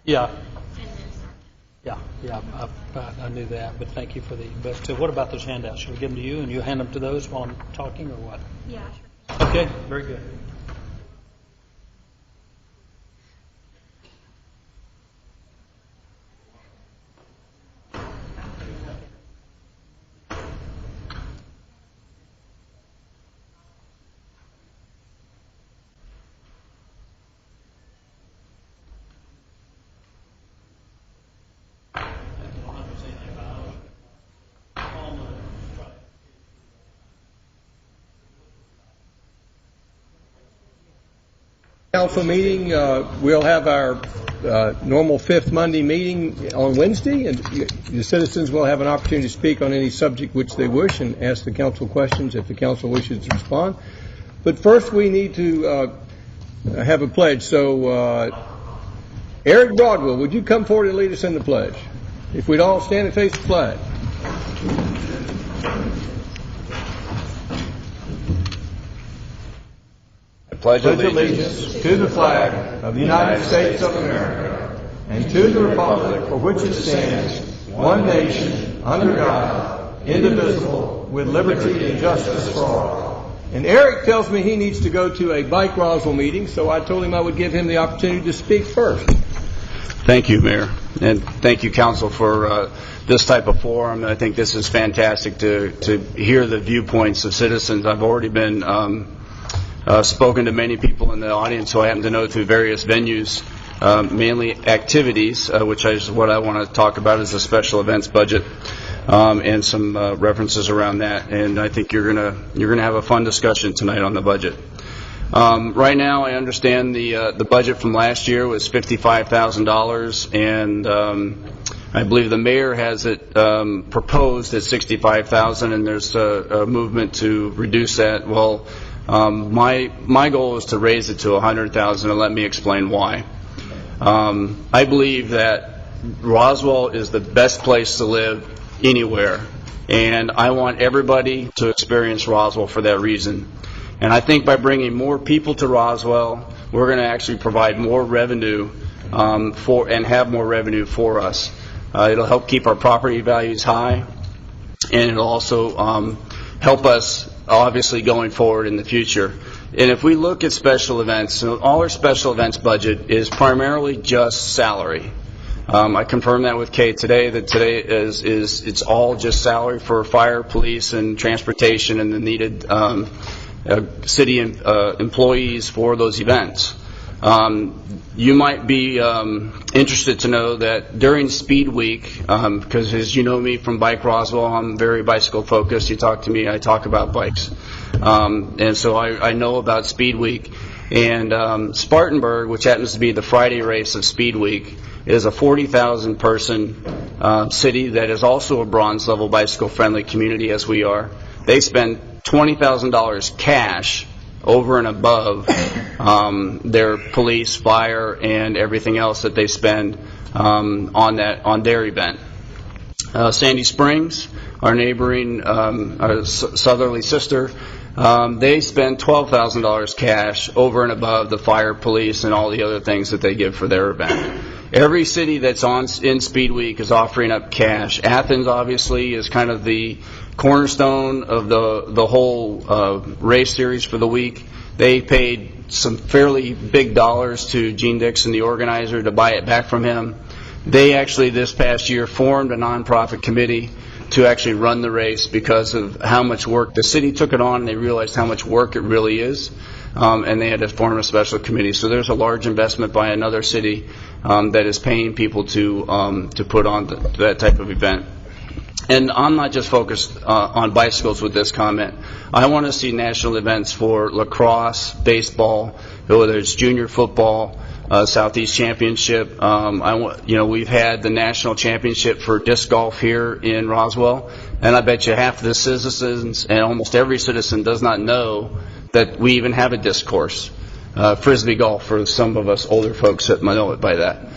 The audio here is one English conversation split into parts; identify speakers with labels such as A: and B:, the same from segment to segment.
A: Yeah. Yeah, I knew that, but thank you for the. But what about those handouts? Should we give them to you and you hand them to those while I'm talking, or what?
B: Yeah, sure.
A: Okay, very good.
C: Council meeting, we'll have our normal fifth Monday meeting on Wednesday, and the citizens will have an opportunity to speak on any subject which they wish and ask the council questions if the council wishes to respond. But first we need to have a pledge. So Eric Broadwell, would you come forward and lead us in the pledge? If we'd all stand and face the flag.
D: Pledge allegiance to the flag of the United States of America and to the republic for which it stands, one nation, under God, indivisible, with liberty and justice for all.
C: And Eric tells me he needs to go to a Bike Roswell meeting, so I told him I would give him the opportunity to speak first.
D: Thank you, Mayor, and thank you, Council, for this type of forum. I think this is fantastic to hear the viewpoints of citizens. I've already been spoken to many people in the audience who I happen to know through various venues, mainly activities, which is what I want to talk about is the special events budget, and some references around that. And I think you're gonna have a fun discussion tonight on the budget. Right now, I understand the budget from last year was $55,000, and I believe the mayor has it proposed at $65,000, and there's a movement to reduce that. Well. My goal is to raise it to $100,000, and let me explain why. I believe that Roswell is the best place to live anywhere, and I want everybody to experience Roswell for that reason. And I think by bringing more people to Roswell, we're going to actually provide more revenue and have more revenue for us. It'll help keep our property values high, and it'll also help us obviously going forward in the future. And if we look at special events, so all our special events budget is primarily just salary. I confirmed that with Kate today, that today it's all just salary for fire, police, and transportation, and the needed city employees for those events. You might be interested to know that during Speed Week, because as you know me from Bike Roswell, I'm very bicycle focused. You talk to me, I talk about bikes. And so I know about Speed Week. And Spartanburg, which happens to be the Friday race of Speed Week, is a 40,000 person city that is also a bronze level bicycle friendly community as we are. They spend $20,000 cash over and above their police, fire, and everything else that they spend on their event. Sandy Springs, our neighboring our southerly sister, they spend $12,000 cash over and above the fire, police, and all the other things that they give for their event. Every city that's in Speed Week is offering up cash. Athens, obviously, is kind of the cornerstone of the whole race series for the week. They paid some fairly big dollars to Gene Dixon, the organizer, to buy it back from him. They actually this past year formed a nonprofit committee to actually run the race because of how much work the city took it on, and they realized how much work it really is, and they had to form a special committee. So there's a large investment by another city that is paying people to put on that type of event. And I'm not just focused on bicycles with this comment. I want to see national events for lacrosse, baseball, whether it's junior football, Southeast Championship. We've had the national championship for disc golf here in Roswell, and I bet you half the citizens and almost every citizen does not know that we even have a disc course. Frisbee golf for some of us older folks that might know it by that.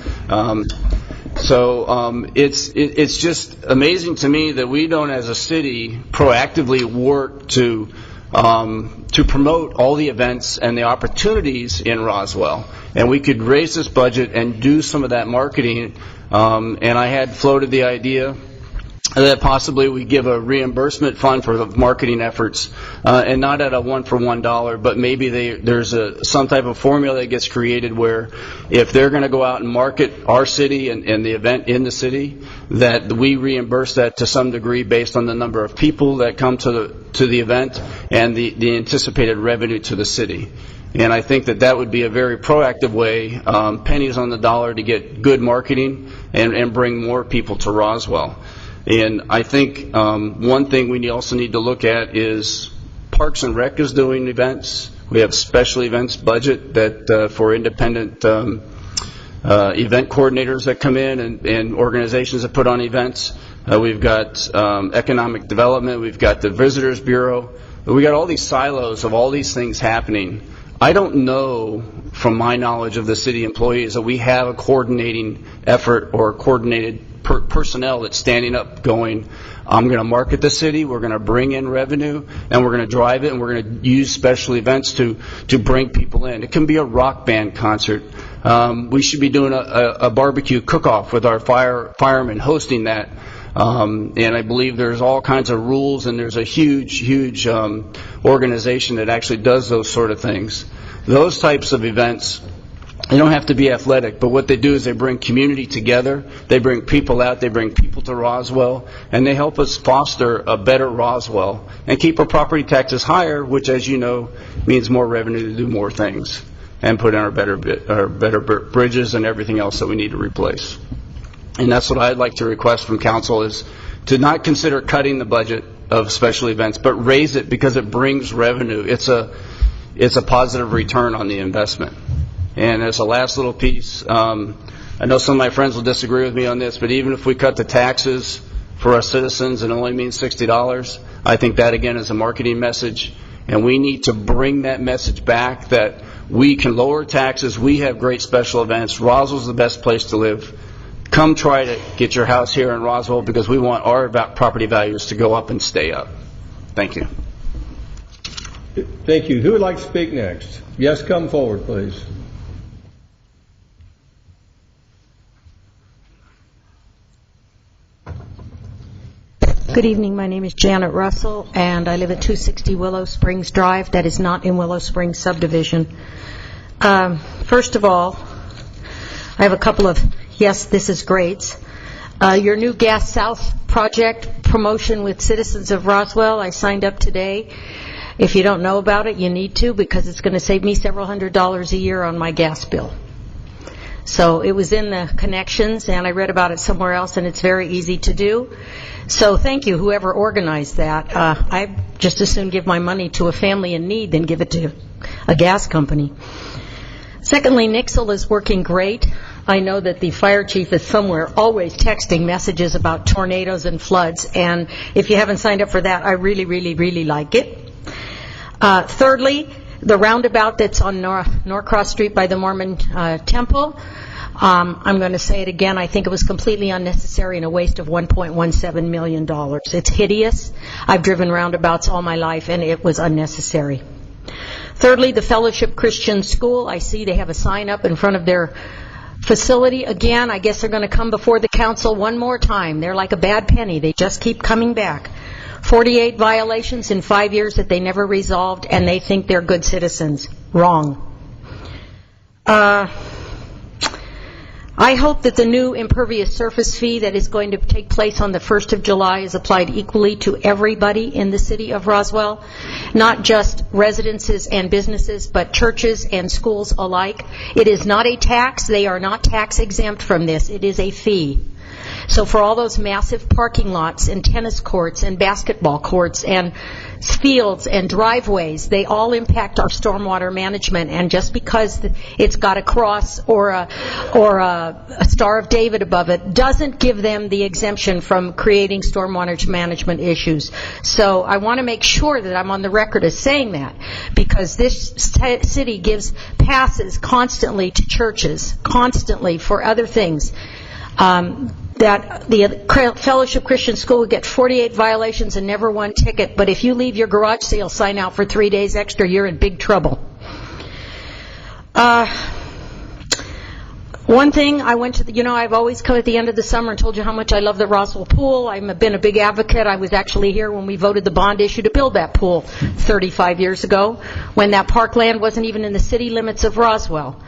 D: So it's just amazing to me that we don't, as a city, proactively work to promote all the events and the opportunities in Roswell. and we could raise this budget and do some of that marketing. And I had floated the idea that possibly we give a reimbursement fund for the marketing efforts, and not at a $1-for-$1, but maybe there's some type of formula that gets created where if they're going to go out and market our city and the event in the city, that we reimburse that to some degree based on the number of people that come to the event and the anticipated revenue to the city. And I think that would be a very proactive way, pennies on the dollar, to get good marketing and bring more people to Roswell. And I think one thing we also need to look at is Parks and Rec is doing events. We have special events budget that for independent event coordinators that come in and organizations that put on events. We've got economic development. We've got the Visitors Bureau. We got all these silos of all these things happening. I don't know, from my knowledge of the city employees, that we have a coordinating effort or coordinated personnel that's standing up going, I'm going to market the city, we're going to bring in revenue, and we're going to drive it, and we're going to use special events to bring people in. It can be a rock band concert. We should be doing a barbecue cook-off with our firemen hosting that. And I believe there's all kinds of rules, and there's a huge organization that actually does those sort of things. Those types of events, they don't have to be athletic, but what they do is they bring community together, they bring people out, they bring people to Roswell, and they help us foster a better Roswell and keep our property taxes higher, which, as you know, means more revenue to do more things and put in our better bridges and everything else that we need to replace. And that's what I'd like to request from council, is to not consider cutting the budget of special events, but raise it because it brings revenue. It's a positive return on the investment. And as a last little piece, I know some of my friends will disagree with me on this, but even if we cut the taxes for our citizens and it only means $60, I think that again is a marketing message, and we need to bring that message back that we can lower taxes, we have great special events, Roswell's the best place to live. Come try to get your house here in Roswell because we want our property values to go up and stay up. Thank you.
C: Thank you. Who would like to speak next? Yes, come forward, please.
B: Good evening. My name is Janet Russell, and I live at 260 Willow Springs Drive. That is not in Willow Springs subdivision. First of all, I have a couple of yes, this is great. Your new Gas South project promotion with citizens of Roswell, I signed up today. If you don't know about it, you need to, because it's going to save me several $100s a year on my gas bill. So it was in the connections, and I read about it somewhere else, and it's very easy to do. So thank you, whoever organized that. I just as soon give my money to a family in need than give it to a gas company. Secondly, Nixle is working great. I know that the fire chief is somewhere always texting messages about tornadoes and floods, and if you haven't signed up for that, I really like it. Thirdly, the roundabout that's on Norcross Street by the Mormon Temple, I'm going to say it again, I think it was completely unnecessary and a waste of $1.17 million. It's hideous. I've driven roundabouts all my life, and it was unnecessary. Thirdly, the Fellowship Christian School, I see they have a sign up in front of their facility. Again, I guess they're going to come before the council one more time. They're like a bad penny. They just keep coming back. 48 violations in 5 years that they never resolved, and they think they're good citizens. Wrong. I hope that the new impervious surface fee that is going to take place on the 1st of July is applied equally to everybody in the city of Roswell, not just residences and businesses, but churches and schools alike. It is not a tax. They are not tax exempt from this. It is a fee. So for all those massive parking lots and tennis courts and basketball courts and fields and driveways, they all impact our stormwater management. And just because it's got a cross or a Star of David above it doesn't give them the exemption from creating stormwater management issues. So I want to make sure that I'm on the record as saying that, because this city gives passes constantly to churches, constantly for other things. That the Fellowship Christian School would get 48 violations and never one ticket, but if you leave your garage sale sign out for 3 days extra, you're in big trouble. One thing, I went to I've always come at the end of the summer and told you how much I love the Roswell pool. I've been a big advocate. I was actually here when we voted the bond issue to build that pool 35 years ago, when that parkland wasn't even in the city limits of Roswell.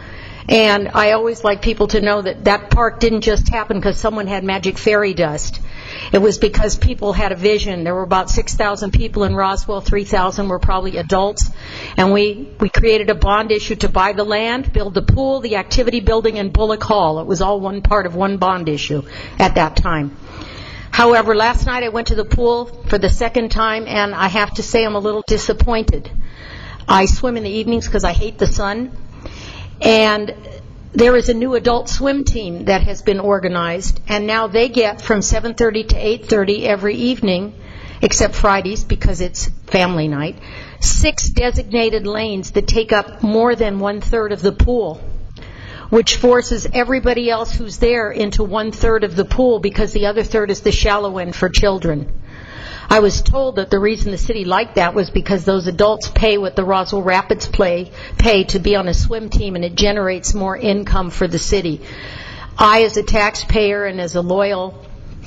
B: And I always like people to know that that park didn't just happen because someone had magic fairy dust. It was because people had a vision. There were about 6,000 people in Roswell. 3,000 were probably adults. And we created a bond issue to buy the land, build the pool, the activity building, and Bullock Hall. It was all one part of one bond issue at that time. However, last night I went to the pool for the second time, and I have to say I'm a little disappointed. I swim in the evenings because I hate the sun. And there is a new adult swim team that has been organized, and now they get from 7:30 to 8:30 every evening, except Fridays because it's family night, 6 designated lanes that take up more than 1/3 of the pool, which forces everybody else who's there into 1/3 of the pool because the other third is the shallow end for children. I was told that the reason the city liked that was because those adults pay what the Roswell Rapids pay to be on a swim team, and it generates more income for the city. I, as a taxpayer and as a loyal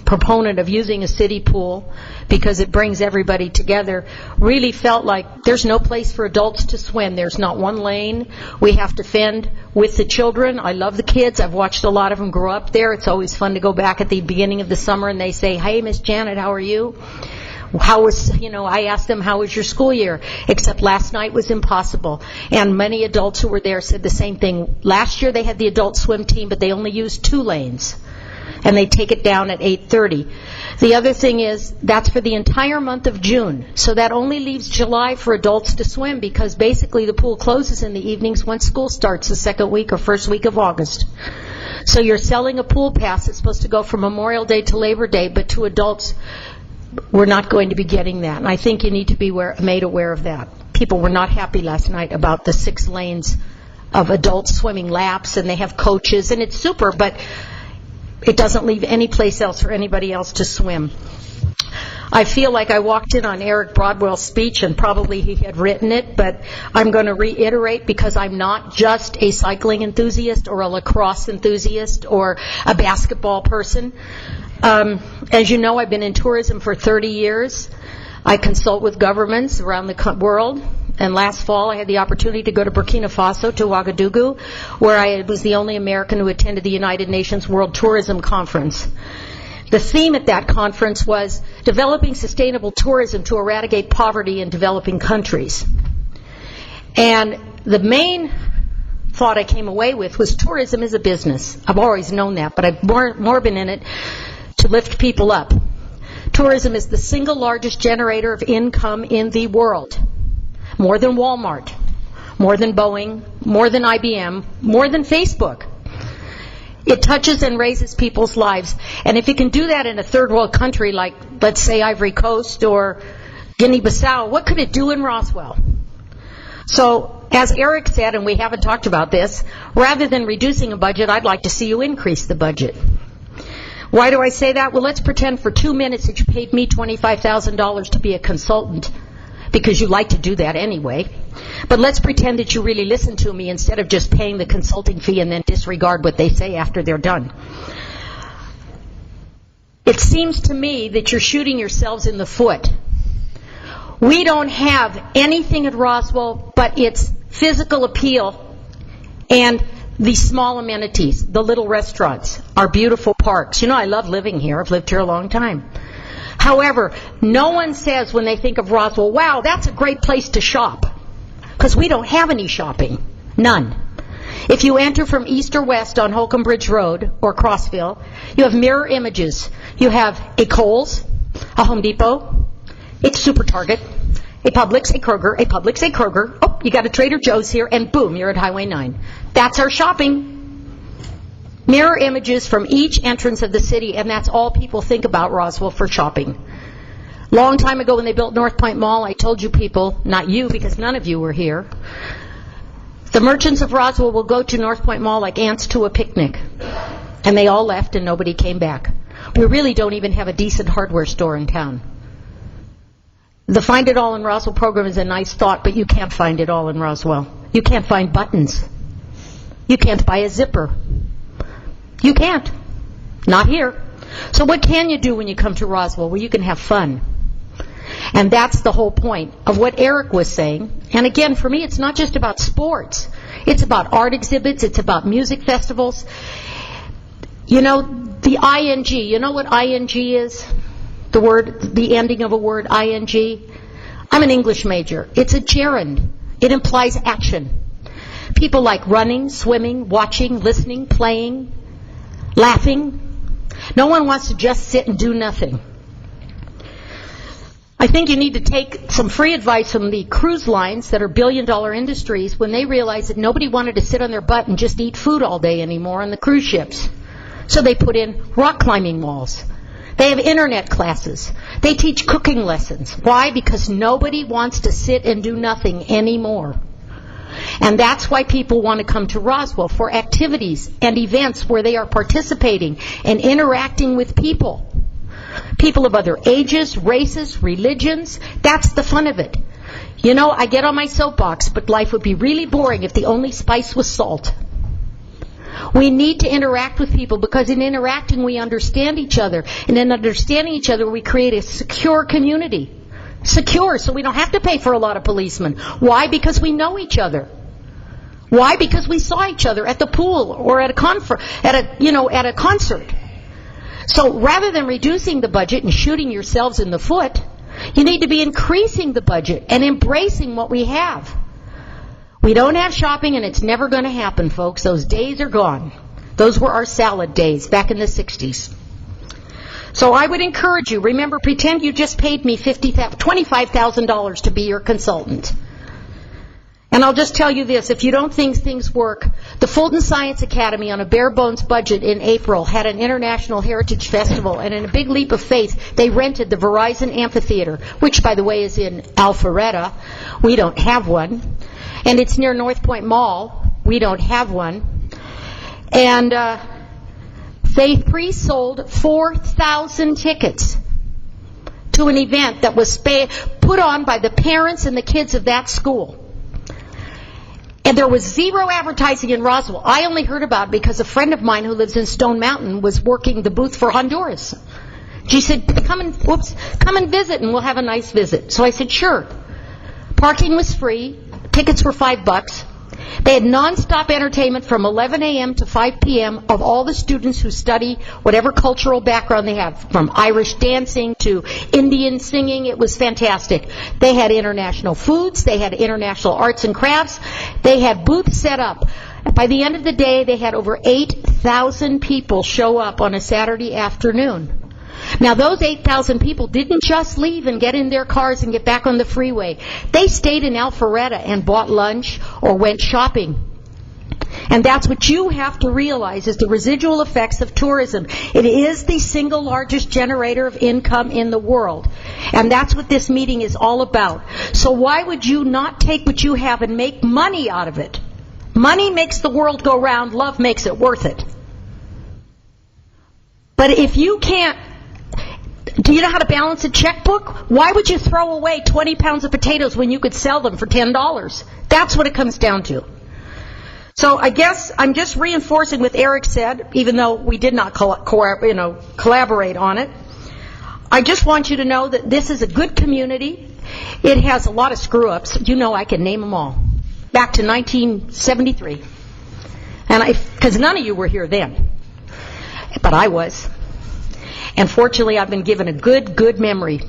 B: proponent of using a city pool because it brings everybody together, really felt like there's no place for adults to swim. There's not one lane. We have to fend with the children. I love the kids. I've watched a lot of them grow up there. It's always fun to go back at the beginning of the summer and they say, "Hey, Miss Janet, how are you?" I asked them, how was your school year? Except last night was impossible. And many adults who were there said the same thing. Last year they had the adult swim team, but they only used 2 lanes. And they take it down at 8:30. The other thing is, that's for the entire month of June. So that only leaves July for adults to swim, because basically the pool closes in the evenings when school starts the second week or first week of August. So you're selling a pool pass that's supposed to go from Memorial Day to Labor Day, but to adults, we're not going to be getting that. And I think you need to be made aware of that. People were not happy last night about the 6 lanes of adult swimming laps, and they have coaches, and it's super, but it doesn't leave any place else for anybody else to swim. I feel like I walked in on Eric Broadwell's speech, and probably he had written it, but I'm going to reiterate because I'm not just a cycling enthusiast or a lacrosse enthusiast or a basketball person. As you know, I've been in tourism for 30 years. I consult with governments around the world. And last fall, I had the opportunity to go to Burkina Faso, to Ouagadougou, where I was the only American who attended the United Nations World Tourism Conference. The theme at that conference was developing sustainable tourism to eradicate poverty in developing countries. And the main thought I came away with was tourism is a business. I've always known that, but I've more been in it to lift people up. Tourism is the single largest generator of income in the world. More than Walmart, more than Boeing, more than IBM, more than Facebook. It touches and raises people's lives. And if you can do that in a third world country like, let's say, Ivory Coast or Guinea-Bissau, what could it do in Roswell? So, as Eric said, and we haven't talked about this, rather than reducing a budget, I'd like to see you increase the budget. Why do I say that? Well, let's pretend for 2 minutes that you paid me $25,000 to be a consultant, because you like to do that anyway. But let's pretend that you really listen to me instead of just paying the consulting fee and then disregard what they say after they're done. It seems to me that you're shooting yourselves in the foot. We don't have anything at Roswell but its physical appeal and the small amenities, the little restaurants, our beautiful parks. You know, I love living here. I've lived here a long time. However, no one says when they think of Roswell, wow, that's a great place to shop. Because we don't have any shopping. None. If you enter from east or west on Holcomb Bridge Road or Crossville, you have mirror images. You have a Kohl's, a Home Depot, a Super Target, a Publix, a Kroger, a Publix, a Kroger. Oh, you got a Trader Joe's here, and boom, you're at Highway 9. That's our shopping. Mirror images from each entrance of the city, and that's all people think about Roswell for shopping. Long time ago when they built North Point Mall, I told you people, not you because none of you were here, the merchants of Roswell will go to North Point Mall like ants to a picnic. And they all left and nobody came back. We really don't even have a decent hardware store in town. The Find It All in Roswell program is a nice thought, but you can't find it all in Roswell. You can't find buttons. You can't buy a zipper. can't. Not here. So what can you do when you come to Roswell? Well, you can have fun. And that's the whole point of what Eric was saying. And again, for me, it's not just about sports. It's about art exhibits. It's about music festivals. You know, the ING. You know what ING is? The word, the ending of a word, ING. I'm an English major. It's a gerund. It implies action. People like running, swimming, watching, listening, playing, laughing. No one wants to just sit and do nothing. I think you need to take some free advice from the cruise lines that are billion-dollar industries when they realized that nobody wanted to sit on their butt and just eat food all day anymore on the cruise ships. So they put in rock climbing walls. They have internet classes. They teach cooking lessons. Why? Because nobody wants to sit and do nothing anymore. And that's why people want to come to Roswell, for activities and events where they are participating and interacting with people. People of other ages, races, religions. That's the fun of it. You know, I get on my soapbox, but life would be really boring if the only spice was salt. We need to interact with people because in interacting we understand each other. And in understanding each other we create a secure community. Secure, so we don't have to pay for a lot of policemen. Why? Because we know each other. Why? Because we saw each other at the pool or at a concert. So rather than reducing the budget and shooting yourselves in the foot, you need to be increasing the budget and embracing what we have. We don't have shopping, and it's never going to happen, folks. Those days are gone. Those were our salad days back in the 60s. So I would encourage you, remember, pretend you just paid me $25,000 to be your consultant. And I'll just tell you this, if you don't think things work, the Fulton Science Academy on a bare-bones budget in April had an International Heritage Festival, and in a big leap of faith, they rented the Verizon Amphitheater, which, by the way, is in Alpharetta. We don't have one. And it's near North Point Mall. We don't have one. And they pre-sold 4,000 tickets to an event that was put on by the parents and the kids of that school. And there was zero advertising in Roswell. I only heard about it because a friend of mine who lives in Stone Mountain was working the booth for Honduras. She said, come and visit and we'll have a nice visit. So I said, sure. Parking was free. Tickets were $5. They had nonstop entertainment from 11 a.m. to 5 p.m. of all the students who study whatever cultural background they have, from Irish dancing to Indian singing. It was fantastic. They had international foods. They had international arts and crafts. They had booths set up. By the end of the day, they had over 8,000 people show up on a Saturday afternoon. Now, those 8,000 people didn't just leave and get in their cars and get back on the freeway. They stayed in Alpharetta and bought lunch or went shopping. And that's what you have to realize is the residual effects of tourism. It is the single largest generator of income in the world. And that's what this meeting is all about. So why would you not take what you have and make money out of it? Money makes the world go round. Love makes it worth it. But if you can't, do you know how to balance a checkbook? Why would you throw away 20 pounds of potatoes when you could sell them for $10? That's what it comes down to. So I guess I'm just reinforcing what Eric said, even though we did not collaborate on it. I just want you to know that this is a good community. It has a lot of screw-ups. You know I can name them all. Back to 1973. Because none of you were here then. But I was. And fortunately, I've been given a good memory.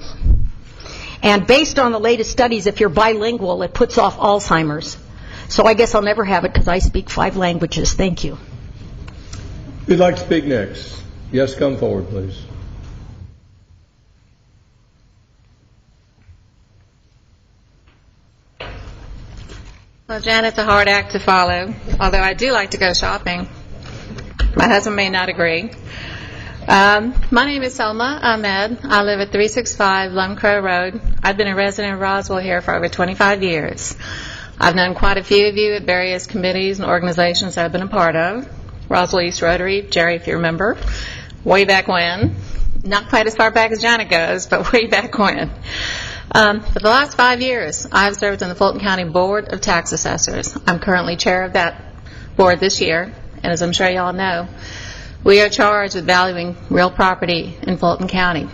B: And based on the latest studies, if you're bilingual, it puts off Alzheimer's. So I guess I'll never have it because I speak 5 languages. Thank you.
C: Who'd like to speak next? Yes, come forward, please.
E: Well, Jan, it's a hard act to follow, although I do like to go shopping. My husband may not agree. My name is Selma Ahmed. I live at 365 Lone Crow Road. I've been a resident of Roswell here for over 25 years. I've known quite a few of you at various committees and organizations I've been a part of. Roswell East Rotary, Jerry, if you remember, way back when. Not quite as far back as Janet goes, but way back when. For the last 5 years, I've served on the Fulton County Board of Tax Assessors. I'm currently chair of that board this year, and as I'm sure you all know, We are charged with valuing real property in Fulton County.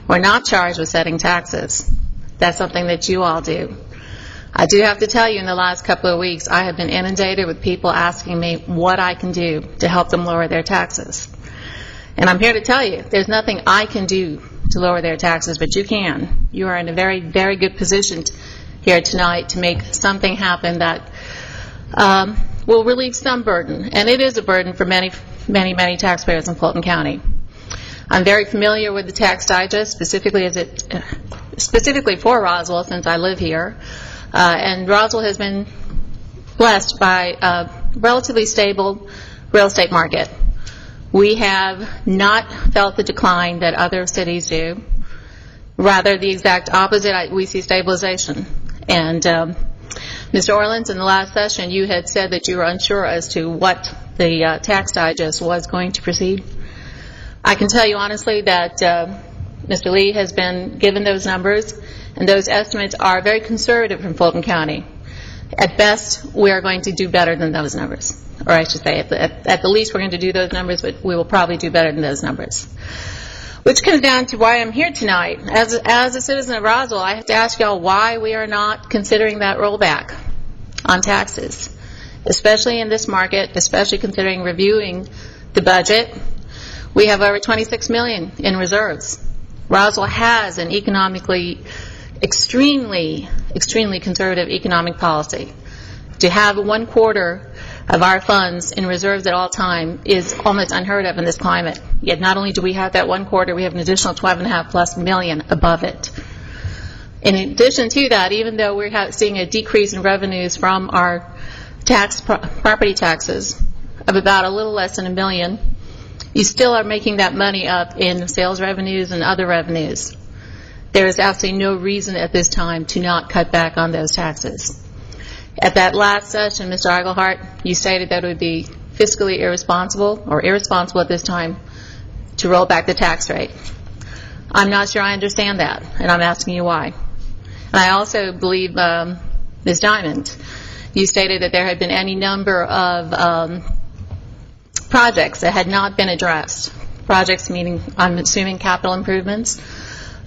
E: We're not charged with setting taxes. That's something that you all do. I do have to tell you, in the last couple of weeks, I have been inundated with people asking me what I can do to help them lower their taxes. And I'm here to tell you, there's nothing I can do to lower their taxes, but you can. You are in a very, very good position here tonight to make something happen that will relieve some burden. And it is a burden for many, many, many taxpayers in Fulton County. I'm very familiar with the Tax Digest, specifically for Roswell, since I live here. And Roswell has been blessed by a relatively stable real estate market. We have not felt the decline that other cities do. Rather, the exact opposite. We see stabilization. And Mr. Orleans, in the last session, you had said that you were unsure as to what the Tax Digest was going to proceed. I can tell you honestly that Mr. Lee has been given those numbers, and those estimates are very conservative from Fulton County. At best, we are going to do better than those numbers. Or I should say, at the least, we're going to do those numbers, but we will probably do better than those numbers. Which comes down to why I'm here tonight. As a citizen of Roswell, I have to ask y'all why we are not considering that rollback on taxes, especially in this market, especially considering reviewing the budget. We have over $26 million in reserves. Roswell has an economically extremely conservative economic policy. To have 1/4 of our funds in reserves at all time is almost unheard of in this climate. Yet not only do we have that 1/4, we have an additional $12.5+ million above it. In addition to that, even though we're seeing a decrease in revenues from our property taxes of about a little less than $1 million, you still are making that money up in sales revenues and other revenues. There is absolutely no reason at this time to not cut back on those taxes. At that last session, Mr. Eigelhart, you stated that it would be fiscally irresponsible, or irresponsible at this time, to roll back the tax rate. I'm not sure I understand that, and I'm asking you why. And I also believe, Ms. Diamond, you stated that there had been any number of projects that had not been addressed. Projects meaning, I'm assuming, capital improvements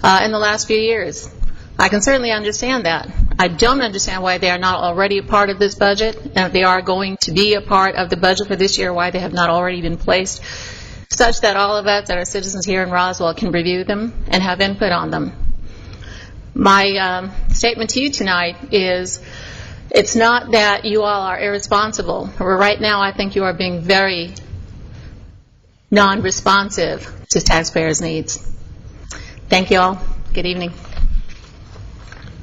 E: in the last few years. I can certainly understand that. I don't understand why they are not already a part of this budget, and if they are going to be a part of the budget for this year, why they have not already been placed, such that all of us that are citizens here in Roswell can review them and have input on them. My statement to you tonight is, it's not that you all are irresponsible. Right now, I think you are being very non-responsive to taxpayers' needs. Thank you all. Good evening.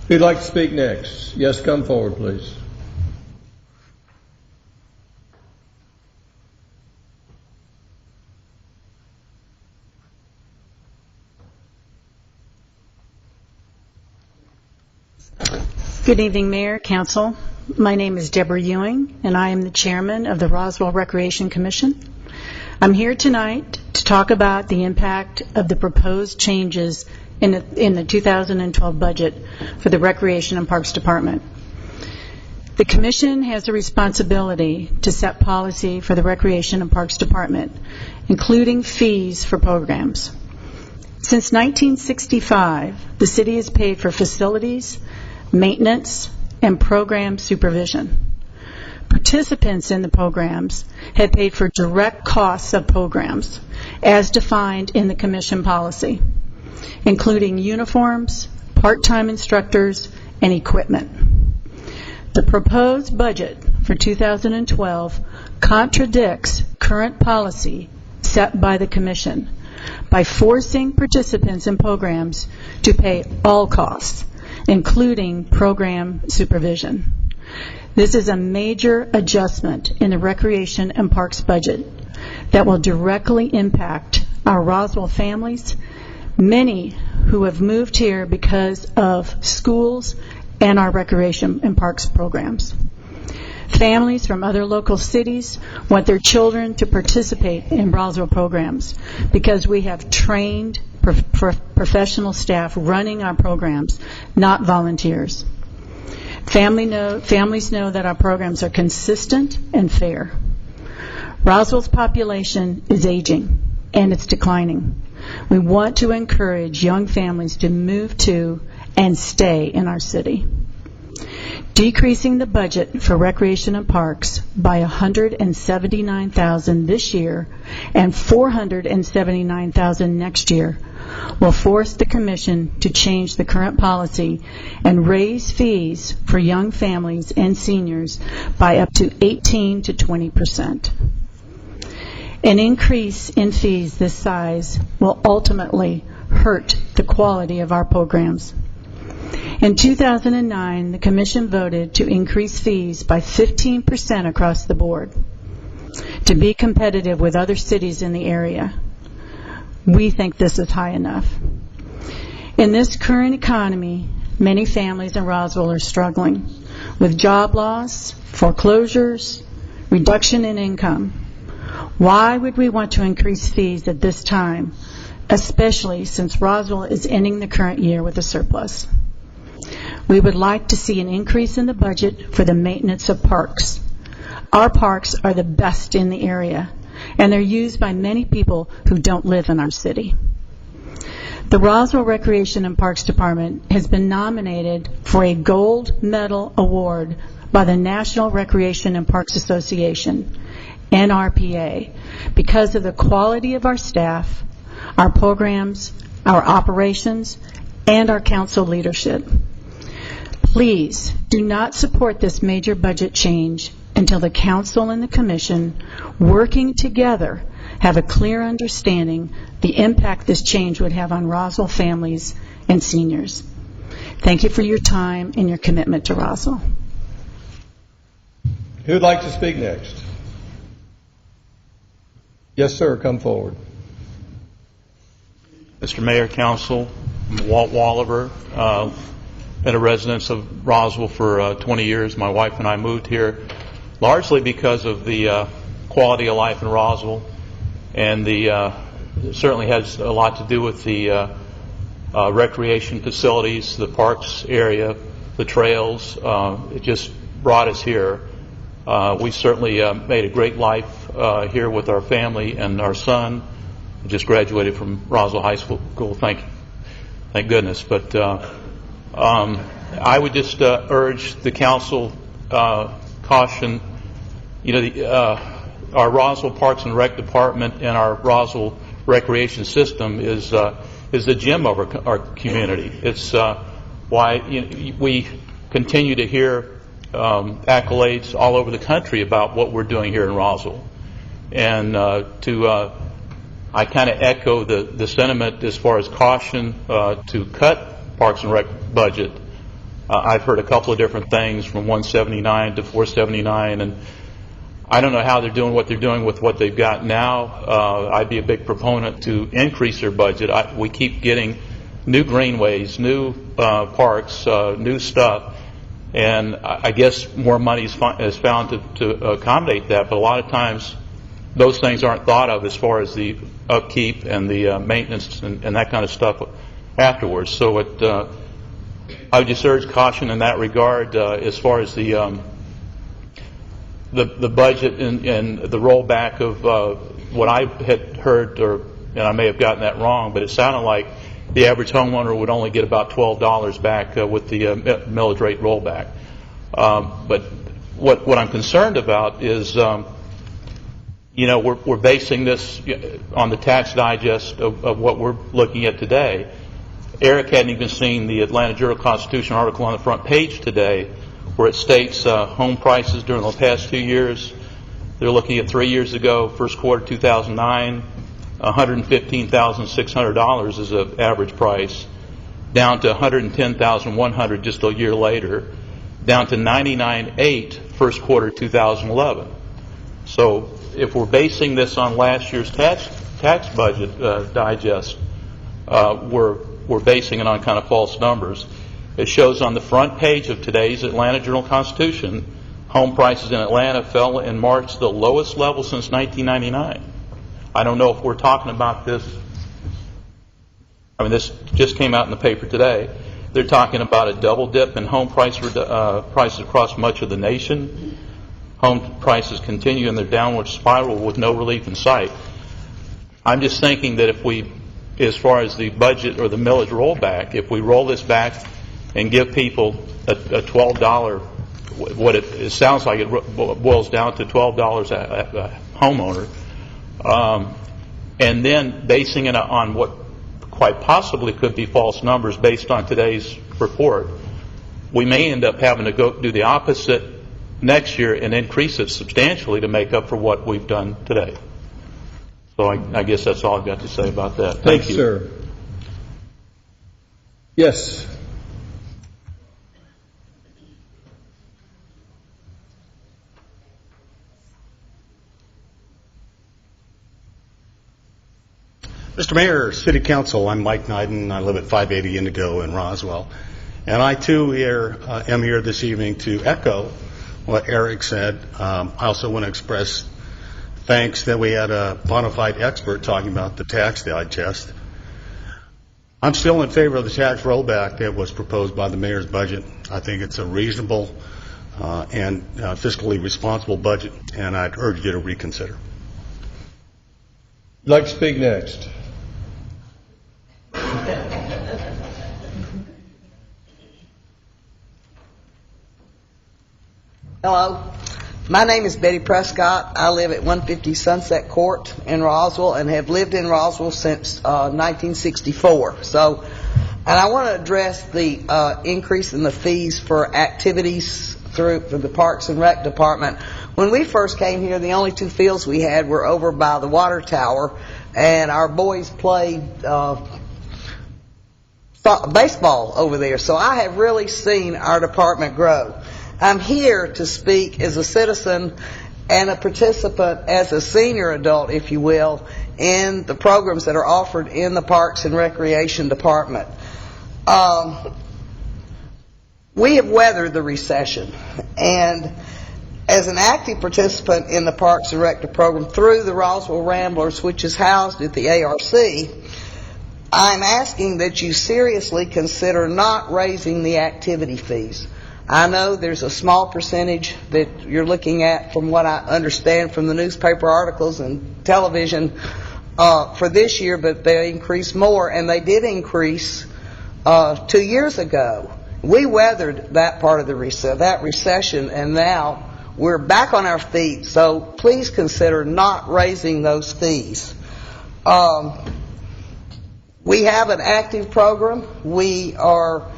C: Who'd like to speak next? Yes, come forward, please.
F: Good evening, Mayor, Council. My name is Deborah Ewing, and I am the chairman of the Roswell Recreation Commission. I'm here tonight to talk about the impact of the proposed changes in the 2012 budget for the Recreation and Parks Department. The Commission has a responsibility to set policy for the Recreation and Parks Department, including fees for programs. Since 1965, the city has paid for facilities, maintenance, and program supervision. Participants in the programs have paid for direct costs of programs, as defined in the Commission policy, including uniforms, part-time instructors, and equipment. The proposed budget for 2012 contradicts current policy set by the Commission by forcing participants in programs to pay all costs, including program supervision. This is a major adjustment in the Recreation and Parks budget that will directly impact our Roswell families, many who have moved here because of schools and our Recreation and Parks programs. Families from other local cities want their children to participate in Roswell programs because we have trained professional staff running our programs, not volunteers. Families know that our programs are consistent and fair. Roswell's population is aging, and it's declining. We want to encourage young families to move to and stay in our city. Decreasing the budget for recreation and parks by $179,000 this year and $479,000 next year will force the Commission to change the current policy and raise fees for young families and seniors by up to 18 to 20%. An increase in fees this size will ultimately hurt the quality of our programs. In 2009, the Commission voted to increase fees by 15% across the board to be competitive with other cities in the area. We think this is high enough. In this current economy, many families in Roswell are struggling with job loss, foreclosures, reduction in income. Why would we want to increase fees at this time, especially since Roswell is ending the current year with a surplus? We would like to see an increase in the budget for the maintenance of parks. Our parks are the best in the area, and they're used by many people who don't live in our city. The Roswell Recreation and Parks Department has been nominated for a Gold Medal Award by the National Recreation and Parks Association, NRPA, because of the quality of our staff, our programs, our operations, and our council leadership. Please do not support this major budget change until the Council and the Commission, working together, have a clear understanding the impact this change would have on Roswell families and seniors. Thank you for your time and your commitment to Roswell.
C: Who would like to speak next? Yes, sir. Come forward.
G: Mr. Mayor, Council, I'm Walt Walliver. Been a resident of Roswell for 20 years. My wife and I moved here largely because of the quality of life in Roswell, and it certainly has a lot to do with the recreation facilities, the parks area, the trails. It just brought us here. We certainly made a great life here with our family, and our son just graduated from Roswell High School. Thank goodness. But I would just urge the council caution. Our Roswell Parks and Rec Department and our Roswell Recreation System is the gem of our community. It's why we continue to hear accolades all over the country about what we're doing here in Roswell. And I kind of echo the sentiment as far as caution to cut Parks and Rec budget. I've heard a couple of different things from 179 to 479, and I don't know how they're doing what they're doing with what they've got now. I'd be a big proponent to increase their budget. We keep getting new greenways, new parks, new stuff, and I guess more money is found to accommodate that, but a lot of times those things aren't thought of as far as the upkeep and the maintenance and that kind of stuff afterwards. So I would just urge caution in that regard as far as the budget and the rollback of what I had heard, and I may have gotten that wrong, but it sounded like the average homeowner would only get about $12 back with the millage rate rollback. But what I'm concerned about is, we're basing this on the tax digest of what we're looking at today. Eric hadn't even seen the Atlanta Journal-Constitution article on the front page today, where it states home prices during the past 2 years. They're looking at 3 years ago, first quarter 2009, $115,600 is the average price, down to $110,100 just a year later, down to $99,800 first quarter 2011. So if we're basing this on last year's tax budget digest, we're basing it on kind of false numbers. It shows on the front page of today's Atlanta Journal-Constitution, home prices in Atlanta fell in March to the lowest level since 1999. I don't know if we're talking about this. I mean, this just came out in the paper today. They're talking about a double dip in home prices across much of the nation. home prices continue in their downward spiral with no relief in sight. I'm just thinking that if we, as far as the budget or the millage rollback, if we roll this back and give people a $12, what it sounds like it boils down to $12 a homeowner, and then basing it on what quite possibly could be false numbers based on today's report, we may end up having to go do the opposite next year and increase it substantially to make up for what we've done today. So I guess that's all I've got to say about that. Thank you,
C: sir. Yes.
H: Mr. Mayor, City Council, I'm Mike Nyden. I live at 580 Indigo in Roswell. And I, too, am here this evening to echo what Eric said. I also want to express thanks that we had a bona fide expert talking about the tax digest. I'm still in favor of the tax rollback that was proposed by the mayor's budget. I think it's a reasonable and fiscally responsible budget, and I'd urge you to reconsider.
C: You'd like to speak next?
I: Hello, my name is Betty Prescott. I live at 150 Sunset Court in Roswell and have lived in Roswell since 1964. And I want to address the increase in the fees for activities for the Parks and Rec Department. When we first came here, the only two fields we had were over by the water tower, and our boys played baseball over there. So I have really seen our department grow. I'm here to speak as a citizen and a participant as a senior adult, if you will, in the programs that are offered in the Parks and Recreation Department. We have weathered the recession, and as an active participant in the Parks and Rec program through the Roswell Ramblers, which is housed at the ARC, I'm asking that you seriously consider not raising the activity fees. I know there's a small percentage that you're looking at, from what I understand from the newspaper articles and television, for this year, but they increase more, and they did increase 2 years ago. We weathered that part of that recession, and now we're back on our feet, so please consider not raising those fees. We have an active program. Our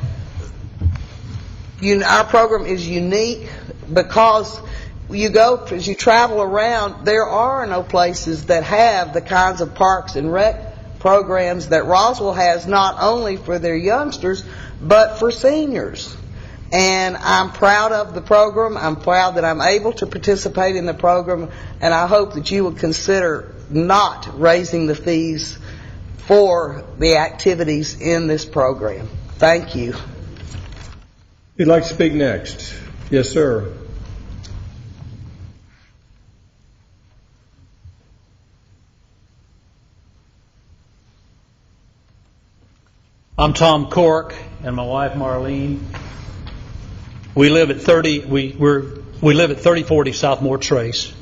I: program is unique because as you travel around, there are no places that have the kinds of Parks and Rec programs that Roswell has, not only for their youngsters, but for seniors. And I'm proud of the program. I'm proud that I'm able to participate in the program, and I hope that you will consider not raising the fees for the activities in this program. Thank you.
C: Who'd like to speak next? Yes, sir.
A: I'm Tom Cork, and my wife Marlene. We live at 3040 South Moore Trace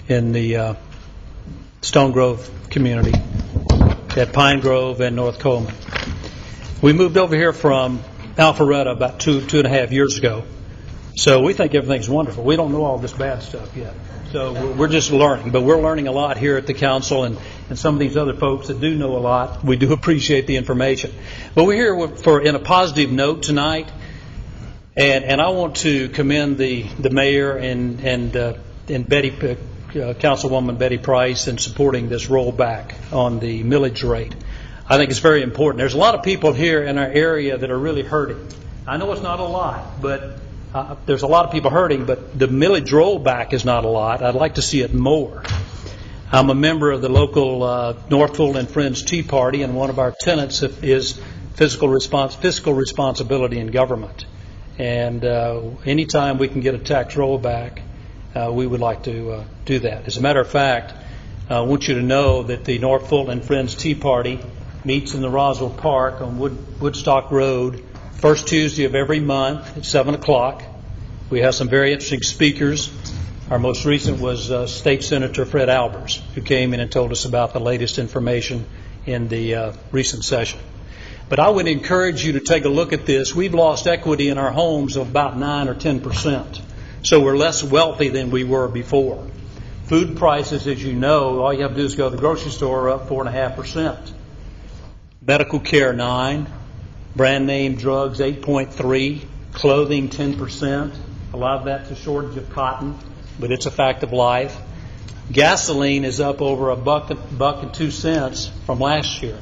A: in the Stone Grove community at Pine Grove and North Coleman. We moved over here from Alpharetta about two and a half years ago. So we think everything's wonderful. We don't know all this bad stuff yet. So we're just learning. But we're learning a lot here at the council, and some of these other folks that do know a lot, we do appreciate the information. But we're here in a positive note tonight, and I want to commend the mayor and Betty, Councilwoman Betty Price, in supporting this rollback on the millage rate. I think it's very important. There's a lot of people here in our area that are really hurting. I know it's not a lot, but there's a lot of people hurting, but the millage rollback is not a lot. I'd like to see it more. I'm a member of the local Northfield and Friends Tea Party, and one of our tenets is fiscal responsibility in government. And anytime we can get a tax rollback, we would like to do that. As a matter of fact, I want you to know that the Northfield and Friends Tea Party meets in the Roswell Park on Woodstock Road, first Tuesday of every month at 7 o'clock. We have some very interesting speakers, Our most recent was State Senator Fred Albers, who came in and told us about the latest information in the recent session. But I would encourage you to take a look at this. We've lost equity in our homes of about 9 or 10%. So we're less wealthy than we were before. Food prices, as you know, all you have to do is go to the grocery store, are up 4.5%. Medical care, 9%. Brand name drugs, 8.3%. Clothing, 10%. A lot of that's a shortage of cotton, but it's a fact of life. Gasoline is up over $1.02 from last year.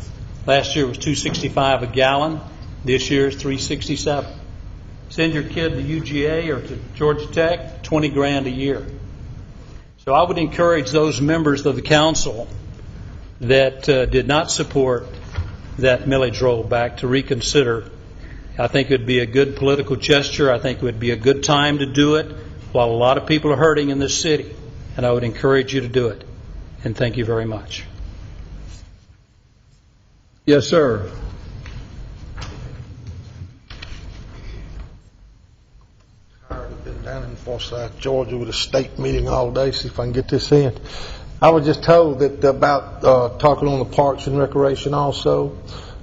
A: Last year was $2.65 a gallon. This year is $3.67. Send your kid to UGA or to Georgia Tech, $20,000 a year. So I would encourage those members of the council that did not support that millage rollback to reconsider. I think it would be a good political gesture. I think it would be a good time to do it while a lot of people are hurting in this city. And I would encourage you to do it. And thank you very much.
C: Yes, sir.
J: I've been down in Forsyth, Georgia with a state meeting all day, see if I can get this in. I was just told that about talking on the Parks and Recreation also.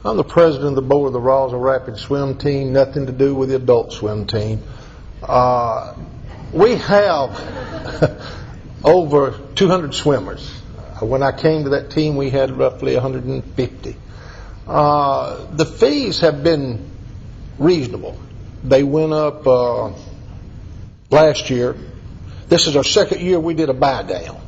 J: I'm the president of the board of the Roswell Rapid Swim Team, nothing to do with the adult swim team. We have over 200 swimmers. When I came to that team, we had roughly 150. The fees have been reasonable. They went up last year. This is our second year we did a buy down.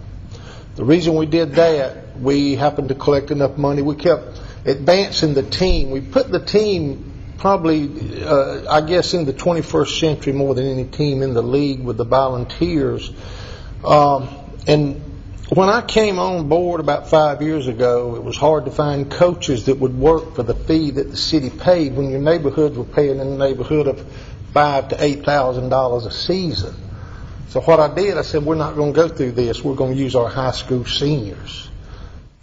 J: The reason we did that, we happened to collect enough money. We kept advancing the team. We put the team probably, I guess, in the 21st century more than any team in the league with the volunteers. And when I came on board about 5 years ago, it was hard to find coaches that would work for the fee that the city paid when your neighborhoods were paying in the neighborhood of $5,000 to $8,000 a season. So what I did, I said, we're not going to go through this. We're going to use our high school seniors.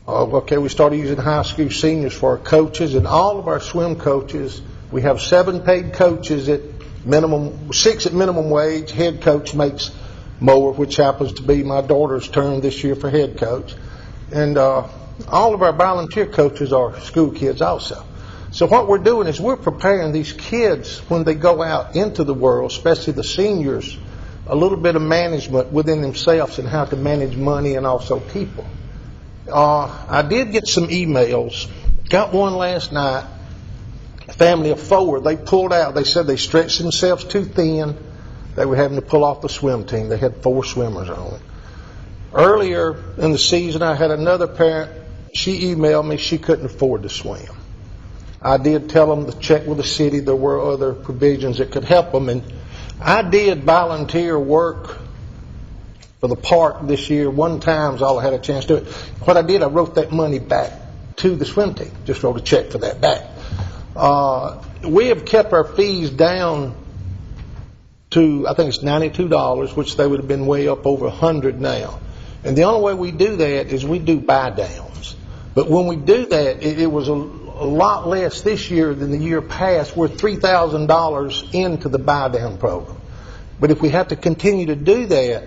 J: We started using high school seniors for our coaches, and all of our swim coaches, we have 7 paid coaches at minimum, 6 at minimum wage. Head coach makes more, which happens to be my daughter's turn this year for head coach. And all of our volunteer coaches are school kids also. So what we're doing is we're preparing these kids when they go out into the world, especially the seniors, a little bit of management within themselves and how to manage money and also people. I did get some emails. Got one last night. A family of 4. They pulled out. They said they stretched themselves too thin. They were having to pull off the swim team. They had 4 swimmers on it. Earlier in the season, I had another parent. She emailed me she couldn't afford to swim. I did tell them to check with the city. There were other provisions that could help them. And I did volunteer work for the park this year. One time is all I had a chance to do it. What I did, I wrote that money back to the swim team. Just wrote a check for that back. We have kept our fees down to, I think it's $92, which they would have been way up over $100 now. And the only way we do that is we do buy downs. But when we do that, it was a lot less this year than the year past. We're $3,000 into the buy down program. But if we have to continue to do that,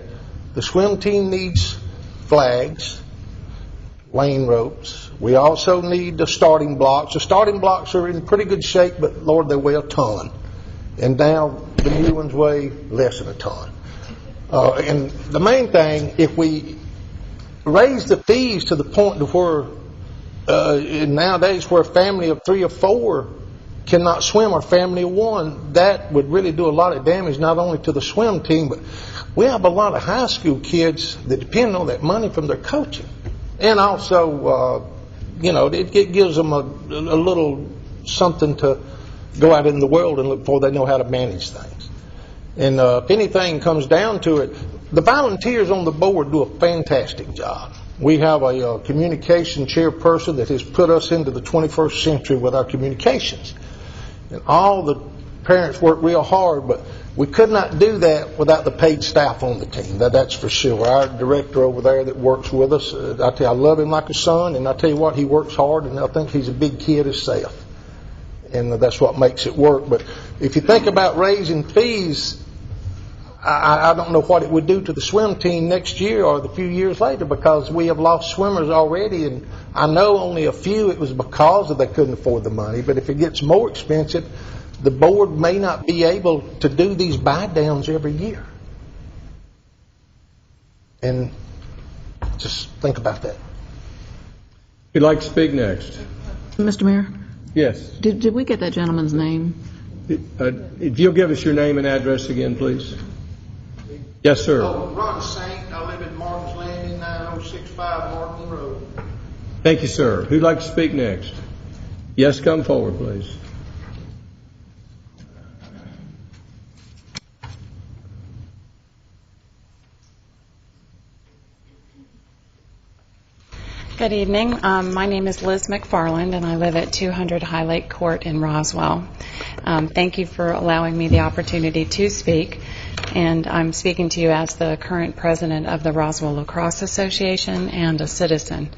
J: the swim team needs flags, lane ropes. We also need the starting blocks. The starting blocks are in pretty good shape, but Lord, they weigh a ton. And now the new ones weigh less than a ton. And the main thing, if we raise the fees to the point to where nowadays where a family of 3 or 4 cannot swim, or family of 1, that would really do a lot of damage not only to the swim team, but we have a lot of high school kids that depend on that money from their coaching. And also, it gives them a little something to go out in the world and look for. They know how to manage things. And if anything comes down to it, the volunteers on the board do a fantastic job. We have a communication chairperson that has put us into the 21st century with our communications. And all the parents work real hard, but we could not do that without the paid staff on the team. That's for sure. Our director over there that works with us, I tell you, I love him like a son, and I tell you what, he works hard, and I think he's a big kid himself. And that's what makes it work. But if you think about raising fees, I don't know what it would do to the swim team next year or the few years later, because we have lost swimmers already, and I know only a few it was because they couldn't afford the money, but if it gets more expensive, the board may not be able to do these buy-downs every year. And just think about that.
C: Who'd like to speak next?
K: Mr. Mayor,
C: Yes.
K: did we get that gentleman's name?
C: If you'll give us your name and address again, please. Yes, sir.
J: Ron Saint, I live at Martin's Landing, 9065 Martin Road.
C: Thank you, sir. Who'd like to speak next? Yes, come forward, please.
L: Good evening. My name is Liz McFarland, and I live at 200 High Lake Court in Roswell. Thank you for allowing me the opportunity to speak, and I'm speaking to you as the current president of the Roswell Lacrosse Association and a citizen.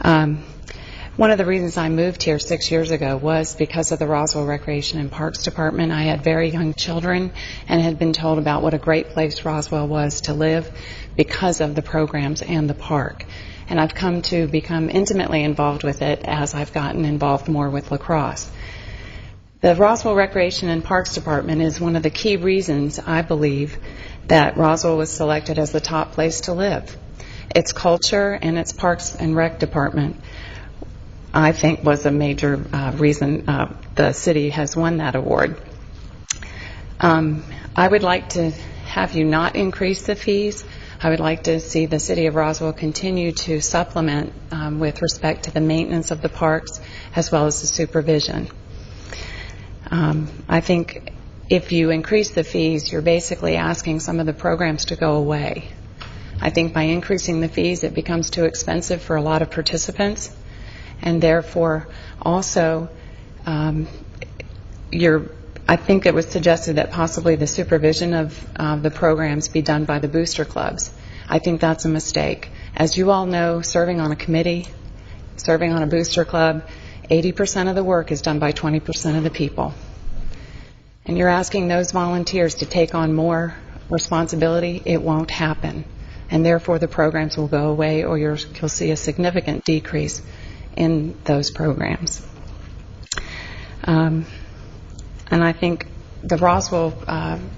L: One of the reasons I moved here 6 years ago was because of the Roswell Recreation and Parks Department. I had very young children and had been told about what a great place Roswell was to live because of the programs and the park. And I've come to become intimately involved with it as I've gotten involved more with lacrosse. The Roswell Recreation and Parks Department is one of the key reasons, I believe, that Roswell was selected as the top place to live. Its culture and its Parks and Rec Department, I think, was a major reason the city has won that award. I would like to have you not increase the fees. I would like to see the City of Roswell continue to supplement with respect to the maintenance of the parks as well as the supervision. I think if you increase the fees, you're basically asking some of the programs to go away. I think by increasing the fees, it becomes too expensive for a lot of participants, and therefore also I think it was suggested that possibly the supervision of the programs be done by the booster clubs. I think that's a mistake. As you all know, serving on a committee, serving on a booster club, 80% of the work is done by 20% of the people. And you're asking those volunteers to take on more responsibility, it won't happen. And therefore the programs will go away, or you'll see a significant decrease in those programs. And I think the Roswell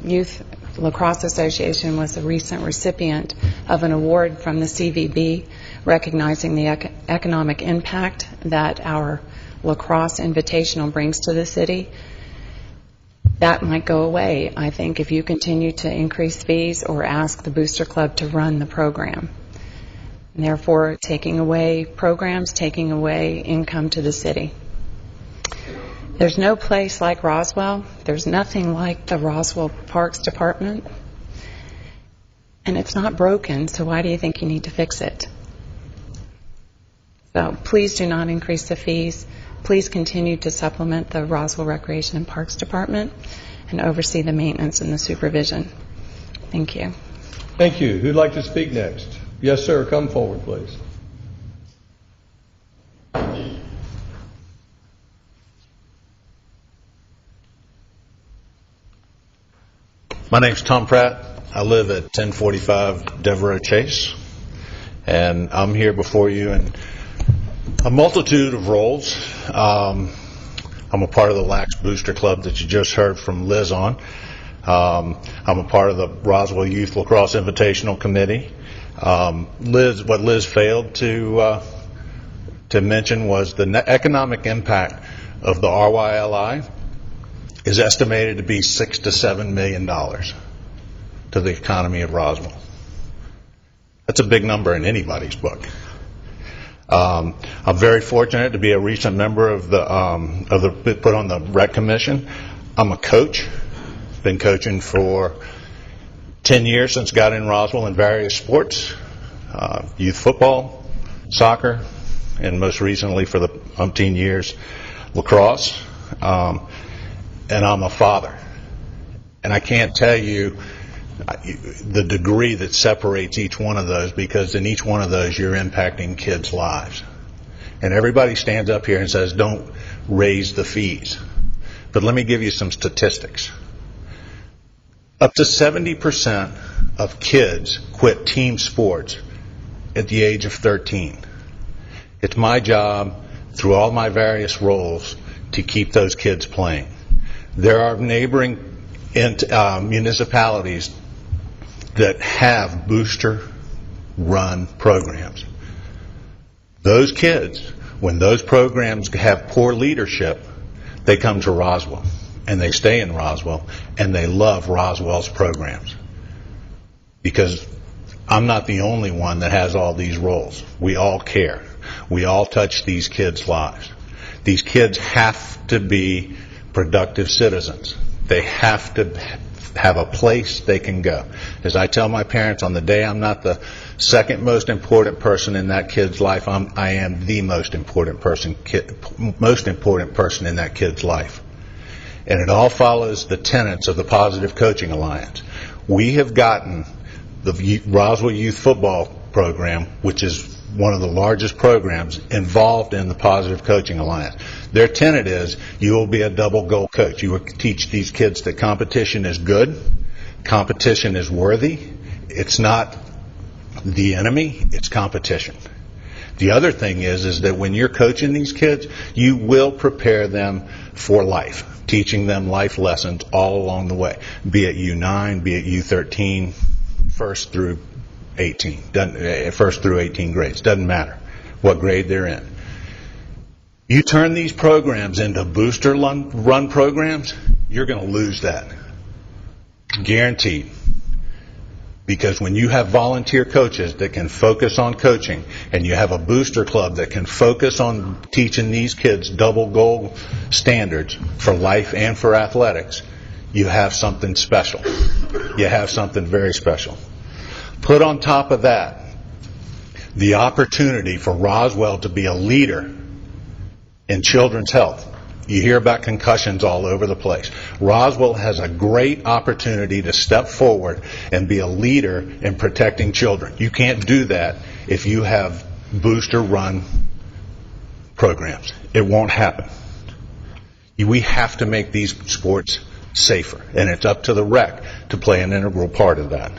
L: Youth Lacrosse Association was a recent recipient of an award from the CVB recognizing the economic impact that our lacrosse invitational brings to the city. That might go away, I think, if you continue to increase fees or ask the booster club to run the program. And therefore, taking away programs, taking away income to the city. There's no place like Roswell. There's nothing like the Roswell Parks Department. And it's not broken, so why do you think you need to fix it? So please do not increase the fees. Please continue to supplement the Roswell Recreation and Parks Department and oversee the maintenance and the supervision. Thank you.
C: Thank you. Who'd like to speak next? Yes, sir. Come forward, please.
H: My name's Tom Pratt. I live at 1045 Devereaux Chase, and I'm here before you in a multitude of roles. I'm a part of the Lax Booster Club that you just heard from Liz on. I'm a part of the Roswell Youth Lacrosse Invitational Committee. What Liz failed to mention was the economic impact of the RYLI is estimated to be $6 to $7 million to the economy of Roswell. That's a big number in anybody's book. I'm very fortunate to be a recent member of the put on the Rec Commission. I'm a coach. Been coaching for 10 years since got in Roswell in various sports, youth football, soccer, and most recently for the umpteen years, lacrosse. And I'm a father. And I can't tell you the degree that separates each one of those, because in each one of those you're impacting kids' lives. And everybody stands up here and says, don't raise the fees. But let me give you some statistics. Up to 70% of kids quit team sports at the age of 13. It's my job, through all my various roles, to keep those kids playing. There are neighboring municipalities that have booster-run programs. Those kids, when those programs have poor leadership, they come to Roswell, and they stay in Roswell, and they love Roswell's programs. Because I'm not the only one that has all these roles. We all care. We all touch these kids' lives. These kids have to be productive citizens. They have to have a place they can go. As I tell my parents, on the day I'm not the second most important person in that kid's life, I am the most important person in that kid's life. And it all follows the tenets of the Positive Coaching Alliance. We have gotten the Roswell Youth Football Program, which is one of the largest programs, involved in the Positive Coaching Alliance. Their tenet is, you will be a double goal coach. You will teach these kids that competition is good, competition is worthy. It's not the enemy, it's competition. The other thing is that when you're coaching these kids, you will prepare them for life, teaching them life lessons all along the way, be it U9, be it U13, first through 18 grades. Doesn't matter what grade they're in. You turn these programs into booster run programs, you're going to lose that. Guaranteed. Because when you have volunteer coaches that can focus on coaching, and you have a booster club that can focus on teaching these kids double goal standards for life and for athletics, you have something special. You have something very special. Put on top of that the opportunity for Roswell to be a leader in children's health. You hear about concussions all over the place. Roswell has a great opportunity to step forward and be a leader in protecting children. You can't do that if you have booster-run programs. It won't happen. We have to make these sports safer, and it's up to the rec to play an integral part of that.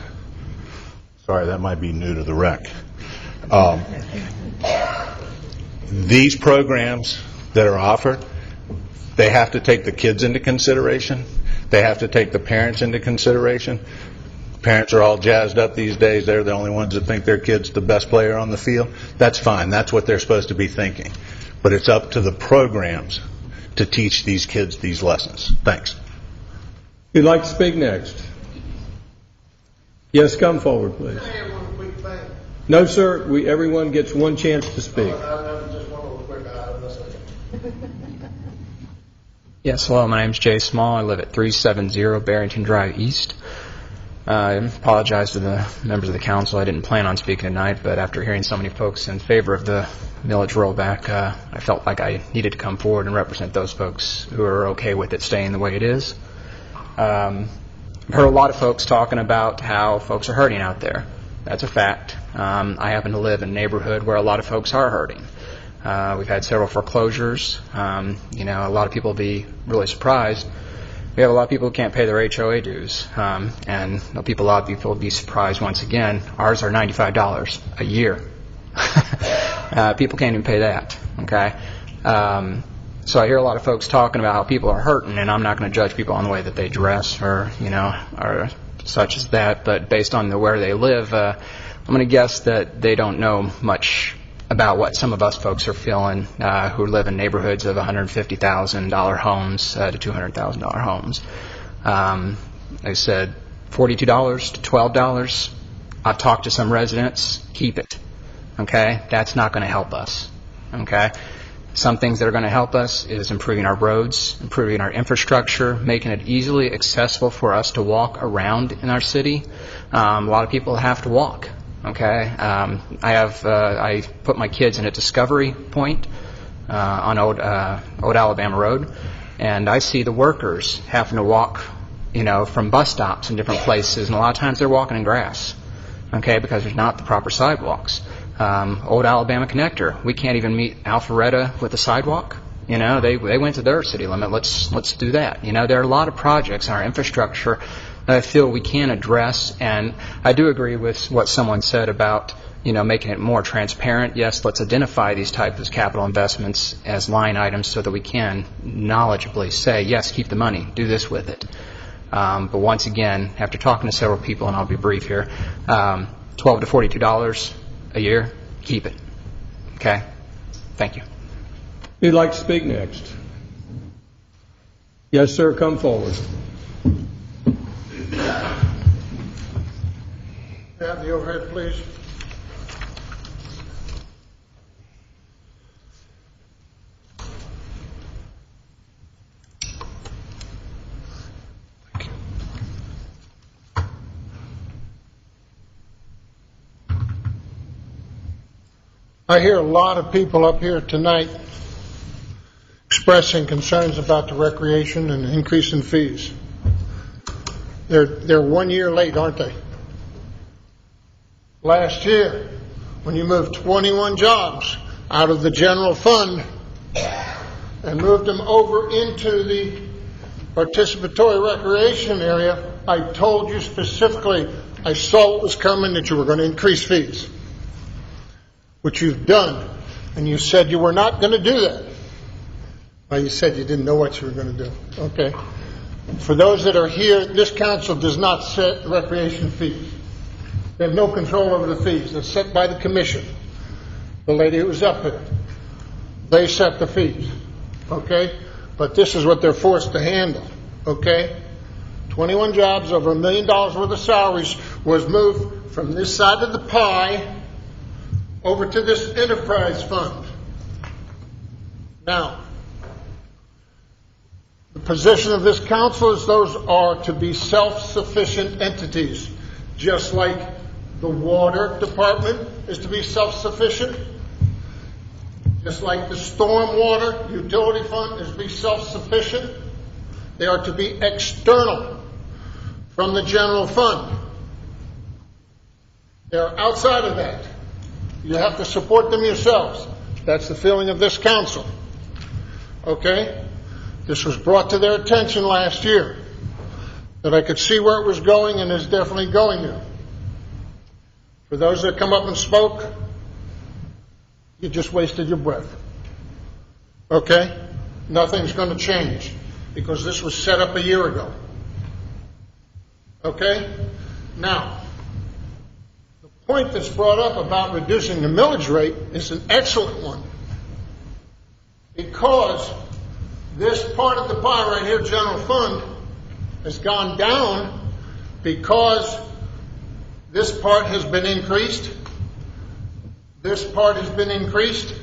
H: Sorry, that might be new to the rec. These programs that are offered, they have to take the kids into consideration. They have to take the parents into consideration. Parents are all jazzed up these days. They're the only ones that think their kid's the best player on the field. That's fine. That's what they're supposed to be thinking. But it's up to the programs to teach these kids these lessons. Thanks.
C: Who'd like to speak next? Yes, come forward, please. No, sir. Everyone gets one chance to speak.
M: Yes, hello, my name's Jay Small. I live at 370 Barrington Drive East. I apologize to the members of the council. I didn't plan on speaking tonight, but after hearing so many folks in favor of the millage rollback, I felt like I needed to come forward and represent those folks who are okay with it staying the way it is. I've heard a lot of folks talking about how folks are hurting out there. That's a fact. I happen to live in a neighborhood where a lot of folks are hurting. We've had several foreclosures. A lot of people will be really surprised. We have a lot of people who can't pay their HOA dues. And a lot of people will be surprised once again. Ours are $95 a year. People can't even pay that. Okay? So I hear a lot of folks talking about how people are hurting, and I'm not going to judge people on the way that they dress or such as that. But based on where they live, I'm going to guess that they don't know much about what some of us folks are feeling who live in neighborhoods of $150,000 homes to $200,000 homes. I said $42 to $12. I've talked to some residents. Keep it. Okay? That's not going to help us. Okay? Some things that are going to help us is improving our roads, improving our infrastructure, making it easily accessible for us to walk around in our city. A lot of people have to walk. Okay, I put my kids in a Discovery Point on Old Alabama Road, and I see the workers having to walk, from bus stops in different places, and a lot of times they're walking in grass, okay, because there's not the proper sidewalks. Old Alabama Connector, we can't even meet Alpharetta with a sidewalk. They went to their city limit. Let's do that. There are a lot of projects in our infrastructure that I feel we can address, and I do agree with what someone said about making it more transparent. Yes, let's identify these types of capital investments as line items so that we can knowledgeably say, yes, keep the money, do this with it. But once again, after talking to several people, and I'll be brief here, $12 to $42 a year, keep it. Okay? Thank you.
C: Who'd like to speak next? Yes, sir, come forward.
J: Have the overhead, please. I hear a lot of people up here tonight expressing concerns about the recreation and the increase in fees. They're 1 year late, aren't they? Last year, when you moved 21 jobs out of the general fund and moved them over into the participatory recreation area, I told you specifically I saw what was coming, that you were going to increase fees, which you've done, and you said you were not going to do that. Well, you said you didn't know what you were going to do. Okay. For those that are here, this council does not set recreation fees. They have no control over the fees. They're set by the commission. The lady who was up here. They set the fees. Okay? But this is what they're forced to handle. Okay? 21 jobs, over $1 million worth of salaries was moved from this side of the pie over to this enterprise fund. Now, the position of this council is those are to be self-sufficient entities, just like the water department is to be self-sufficient, just like the stormwater utility fund is to be self-sufficient. They are to be external from the general fund. They are outside of that. You have to support them yourselves. That's the feeling of this council. Okay? This was brought to their attention last year, that I could see where it was going, and is definitely going there. For those that come up and spoke, you just wasted your breath. Okay? Nothing's going to change, because this was set up a year ago. Okay? Now, the point that's brought up about reducing the millage rate is an excellent one, because this part of the pie right here, general fund, has gone down because this part has been increased. This part has been increased.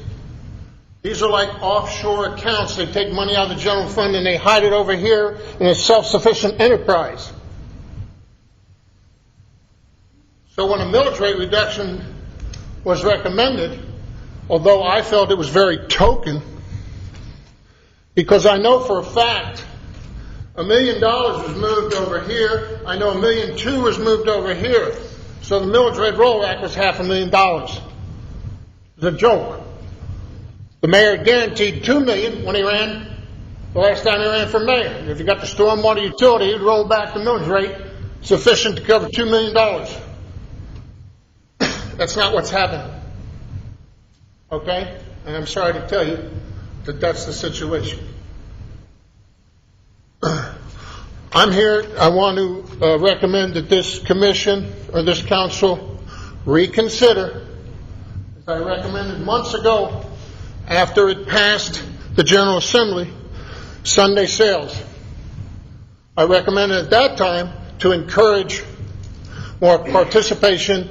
J: These are like offshore accounts. They take money out of the general fund and they hide it over here in a self-sufficient enterprise. So when a millage rate reduction was recommended, although I felt it was very token, because I know for a fact $1 million was moved over here. I know $1.2 million was moved over here. So the millage rate rollback was $500,000. It was a joke. The mayor guaranteed $2 million when he ran, the last time he ran for mayor. And if you got the stormwater utility, he'd roll back the millage rate sufficient to cover $2 million. That's not what's happening. Okay? And I'm sorry to tell you that that's the situation. I'm here, I want to recommend that this commission or this council reconsider, as I recommended months ago after it passed the General Assembly, Sunday sales. I recommended at that time to encourage more participation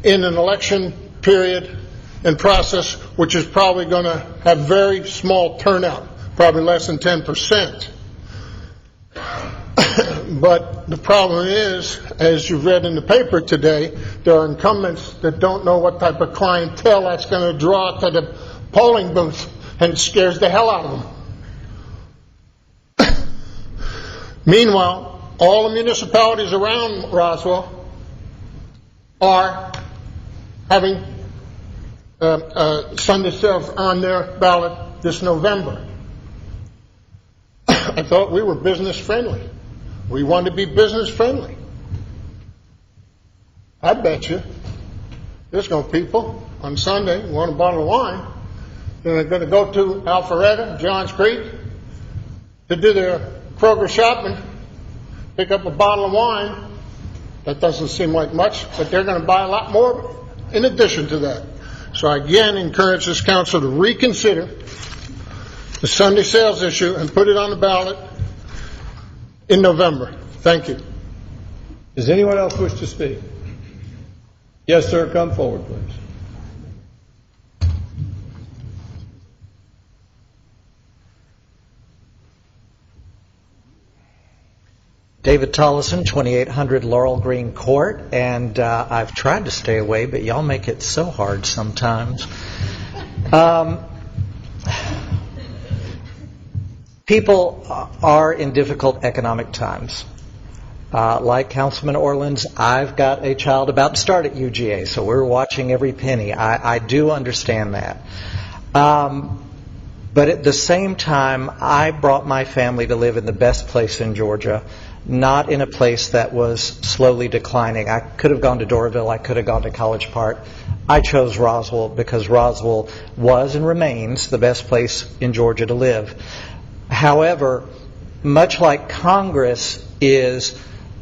J: in an election period and process, which is probably going to have very small turnout, probably less than 10%. But the problem is, as you've read in the paper today, there are incumbents that don't know what type of clientele that's going to draw to the polling booth, and it scares the hell out of them. Meanwhile, all the municipalities around Roswell are having Sunday sales on their ballot this November. I thought we were business friendly. We want to be business friendly. I bet you there's going to be people on Sunday who want a bottle of wine, and they're going to go to Alpharetta, Johns Creek, to do their Kroger shopping, pick up a bottle of wine. That doesn't seem like much, but they're going to buy a lot more in addition to that. So I again encourage this council to reconsider the Sunday sales issue and put it on the ballot in November. Thank you.
C: Does anyone else wish to speak? Yes, sir. Come forward, please.
N: David Tollison, 2800 Laurel Green Court, and I've tried to stay away, but y'all make it so hard sometimes. People are in difficult economic times. Like Councilman Orland's, I've got a child about to start at UGA, so we're watching every penny. I do understand that. But at the same time, I brought my family to live in the best place in Georgia, not in a place that was slowly declining. I could have gone to Doraville. I could have gone to College Park. I chose Roswell because Roswell was and remains the best place in Georgia to live. However, much like Congress is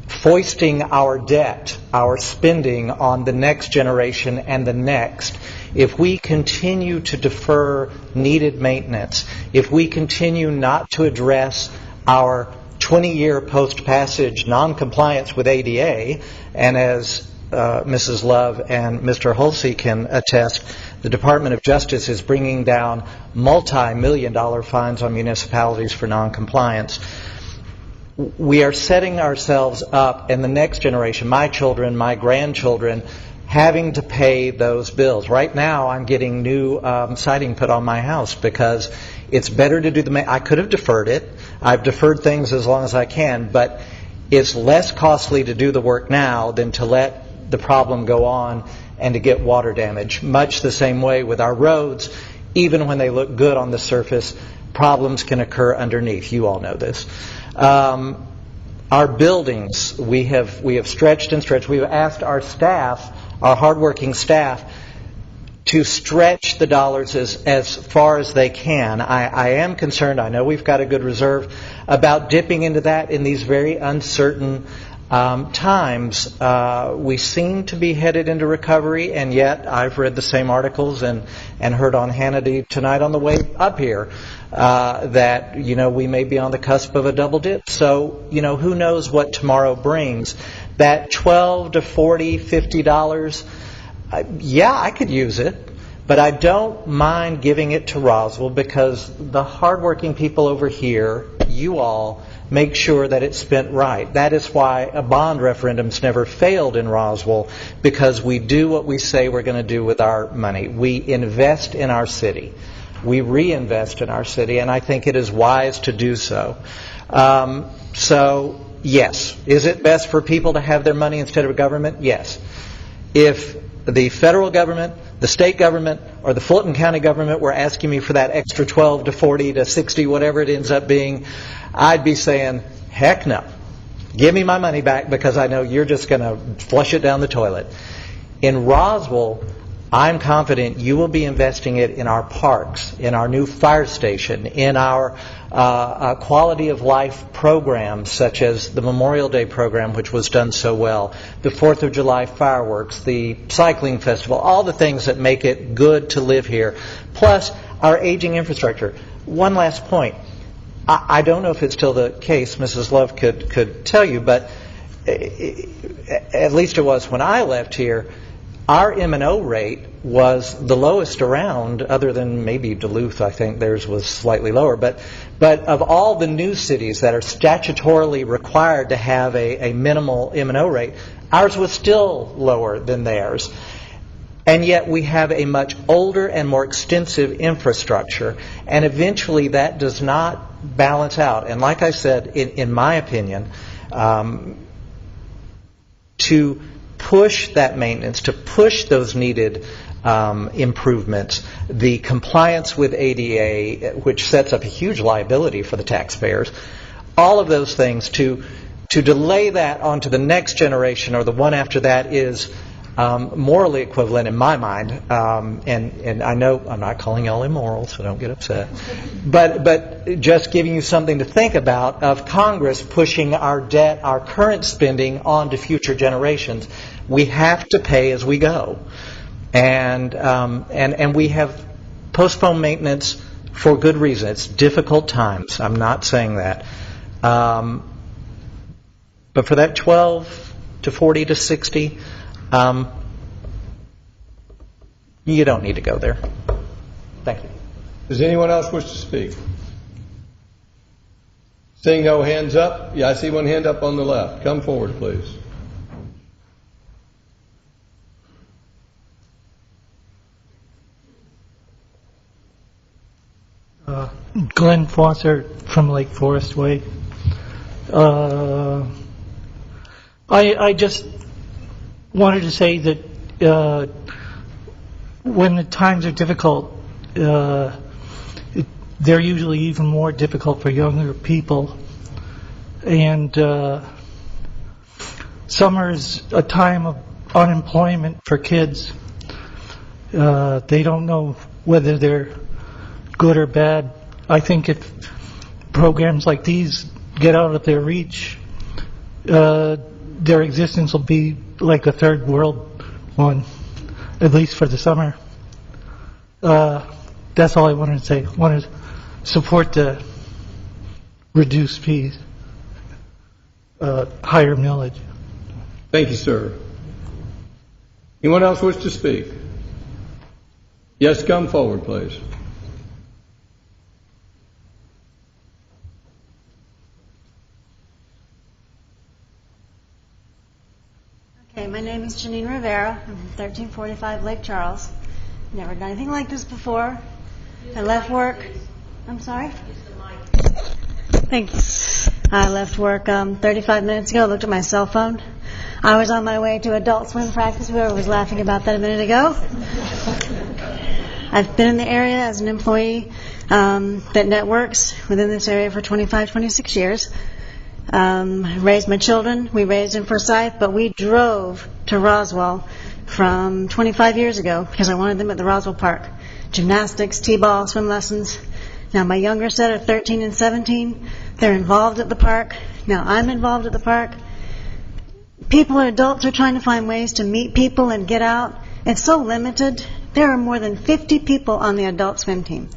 N: foisting our debt, our spending on the next generation and the next, if we continue to defer needed maintenance, if we continue not to address our 20-year post-passage noncompliance with ADA, and as Mrs. Love and Mr. Hulsey can attest, the Department of Justice is bringing down multi-million-dollar fines on municipalities for noncompliance. We are setting ourselves up, and the next generation, my children, my grandchildren, having to pay those bills. Right now, I'm getting new siding put on my house because it's better to do I could have deferred it. I've deferred things as long as I can, but it's less costly to do the work now than to let the problem go on and to get water damage. Much the same way with our roads, even when they look good on the surface, problems can occur underneath. You all know this. Our buildings, we have stretched and stretched. We've asked our staff, our hardworking staff, to stretch the dollars as far as they can. I am concerned, I know we've got a good reserve, about dipping into that in these very uncertain times. We seem to be headed into recovery, and yet I've read the same articles and heard on Hannity tonight on the way up here that, we may be on the cusp of a double dip. So, who knows what tomorrow brings. That $12 to $40, $50, yeah, I could use it, but I don't mind giving it to Roswell because the hardworking people over here, you all, make sure that it's spent right. That is why a bond referendum's never failed in Roswell, because we do what we say we're going to do with our money. We invest in our city. We reinvest in our city, and I think it is wise to do so. So, yes. Is it best for people to have their money instead of government? Yes. If the federal government, the state government, or the Fulton County government were asking me for that extra 12 to 40 to 60, whatever it ends up being, I'd be saying, heck no. Give me my money back because I know you're just going to flush it down the toilet. In Roswell, I'm confident you will be investing it in our parks, in our new fire station, in our quality of life programs such as the Memorial Day program, which was done so well, the 4th of July fireworks, the cycling festival, all the things that make it good to live here, plus our aging infrastructure. One last point. I don't know if it's still the case, Mrs. Love could tell you, but at least it was when I left here. Our M&O rate was the lowest around, other than maybe Duluth. I think theirs was slightly lower. But of all the new cities that are statutorily required to have a minimal M&O rate, ours was still lower than theirs. And yet we have a much older and more extensive infrastructure. And eventually that does not balance out. And like I said, in my opinion, to push that maintenance, to push those needed improvements, the compliance with ADA, which sets up a huge liability for the taxpayers, all of those things, to To delay that onto the next generation or the one after that is morally equivalent in my mind, and I know I'm not calling y'all immoral, so don't get upset, but just giving you something to think about of Congress pushing our debt, our current spending, on to future generations. We have to pay as we go, and we have postponed maintenance for good reason. It's difficult times. I'm not saying that, but for that 12 to 40 to 60. You don't need to go there. Thank you.
C: Does anyone else wish to speak? Seeing no hands up, yeah, I see one hand up on the left. Come forward, please.
O: Glenn Foster from Lake Forest Way. I just wanted to say that when the times are difficult, they're usually even more difficult for younger people. And summer is a time of unemployment for kids. They don't know whether they're good or bad. I think if programs like these get out of their reach, their existence will be like a third world one, at least for the summer. That's all I wanted to say. I want to support the reduced fees, higher millage.
C: Thank you, sir. Anyone else wish to speak? Yes, come forward, please.
P: Okay, my name is Janine Rivera. I'm from 1345 Lake Charles. Never done anything like this before. I left work. I'm sorry? Thank you. I left work 35 minutes ago. Looked at my cell phone. I was on my way to adult swim practice. Whoever was laughing about that a minute ago. I've been in the area as an employee that networks within this area for 25, 26 years. I raised my children. We raised in Forsyth, but we drove to Roswell from 25 years ago because I wanted them at the Roswell Park. Gymnastics, t-ball, swim lessons. Now my younger set are 13 and 17. They're involved at the park. Now I'm involved at the park. People, adults, are trying to find ways to meet people and get out. It's so limited. There are more than 50 people on the adult swim team.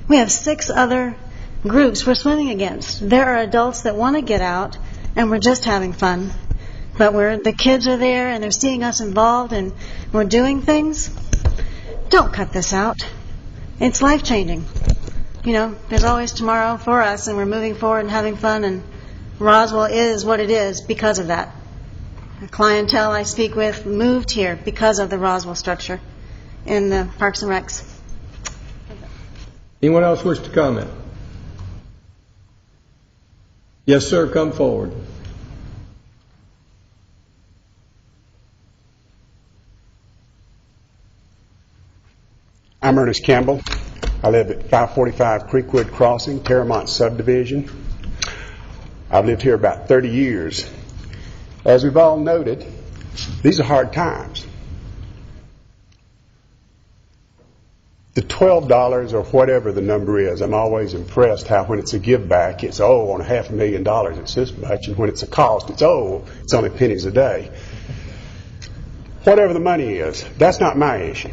P: We have 6 other groups we're swimming against. There are adults that want to get out, and we're just having fun. But the kids are there, and they're seeing us involved, and we're doing things. Don't cut this out. It's life-changing. You know, there's always tomorrow for us, and we're moving forward and having fun, and Roswell is what it is because of that. The clientele I speak with moved here because of the Roswell structure in the Parks and Recs.
C: Anyone else wish to comment? Yes, sir, come forward.
Q: I'm Ernest Campbell. I live at 545 Creekwood Crossing, Terramont Subdivision. I've lived here about 30 years. As we've all noted, these are hard times. The $12 or whatever the number is, I'm always impressed how when it's a give back, it's, on $500,000, it's this much, and when it's a cost, it's only pennies a day. Whatever the money is, that's not my issue.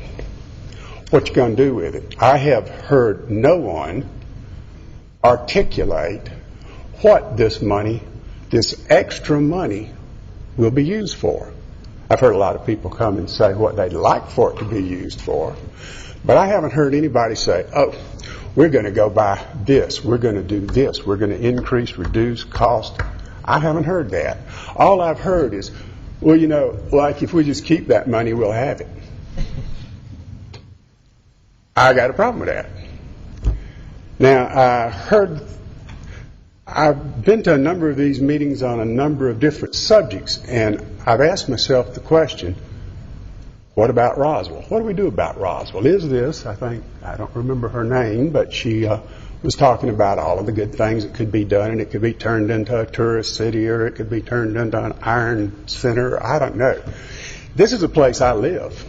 Q: What you going to do with it? I have heard no one articulate what this money, this extra money, will be used for. I've heard a lot of people come and say what they'd like for it to be used for, but I haven't heard anybody say, we're going to go buy this, we're going to do this, we're going to increase, reduce cost. I haven't heard that. All I've heard is, well, like if we just keep that money, we'll have it. I got a problem with that. Now, I've been to a number of these meetings on a number of different subjects, and I've asked myself the question, what about Roswell? What do we do about Roswell? Is this, I don't remember her name, but she was talking about all of the good things that could be done, and it could be turned into a tourist city, or it could be turned into an iron center. I don't know. This is a place I live.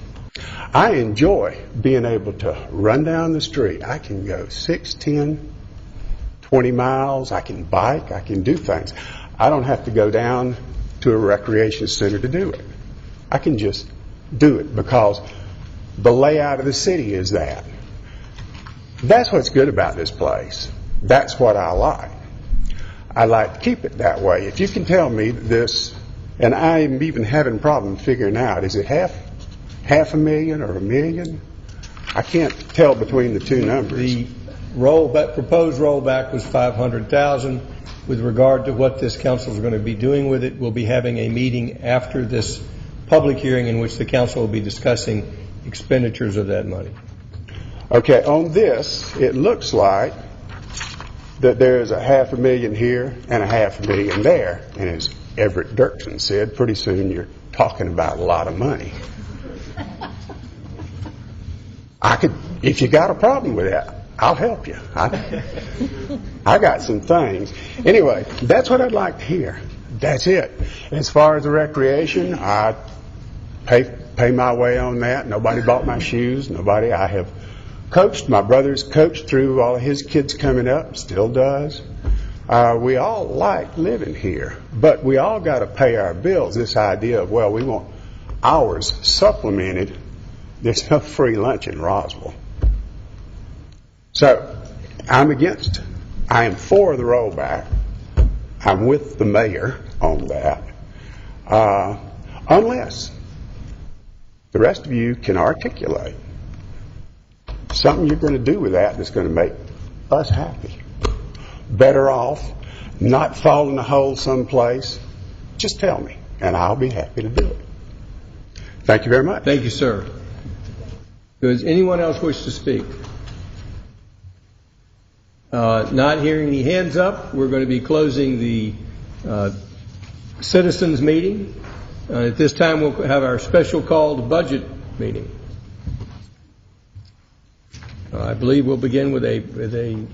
Q: I enjoy being able to run down the street. I can go 6, 10, 20 miles. I can bike. I can do things. I don't have to go down to a recreation center to do it. I can just do it because the layout of the city is that. That's what's good about this place. That's what I like. I like to keep it that way. If you can tell me this, and I am even having problems figuring out, is it half a million or $1 million? I can't tell between the two numbers.
C: The proposed rollback was $500,000. With regard to what this council is going to be doing with it, we'll be having a meeting after this public hearing in which the council will be discussing expenditures of that money.
Q: Okay, on this, it looks like that there's $500,000 here and $500,000 there. And as Everett Dirksen said, pretty soon you're talking about a lot of money. If you got a problem with that, I'll help you. I got some things. Anyway, that's what I'd like to hear. That's it. As far as the recreation, I pay my way on that. Nobody bought my shoes. I have coached. My brother's coached through all of his kids coming up, still does. We all like living here, but we all got to pay our bills. This idea of, well, we want ours supplemented. There's no free lunch in Roswell. So I'm against. I am for the rollback. I'm with the mayor on that. Unless the rest of you can articulate something you're going to do with that that's going to make us happy. Better off, not fall in a hole someplace. Just tell me, and I'll be happy to do it. Thank you very much.
C: Thank you, sir. Does anyone else wish to speak? Not hearing any hands up, we're going to be closing the citizens meeting. At this time, we'll have our special called budget meeting. I believe we'll begin with a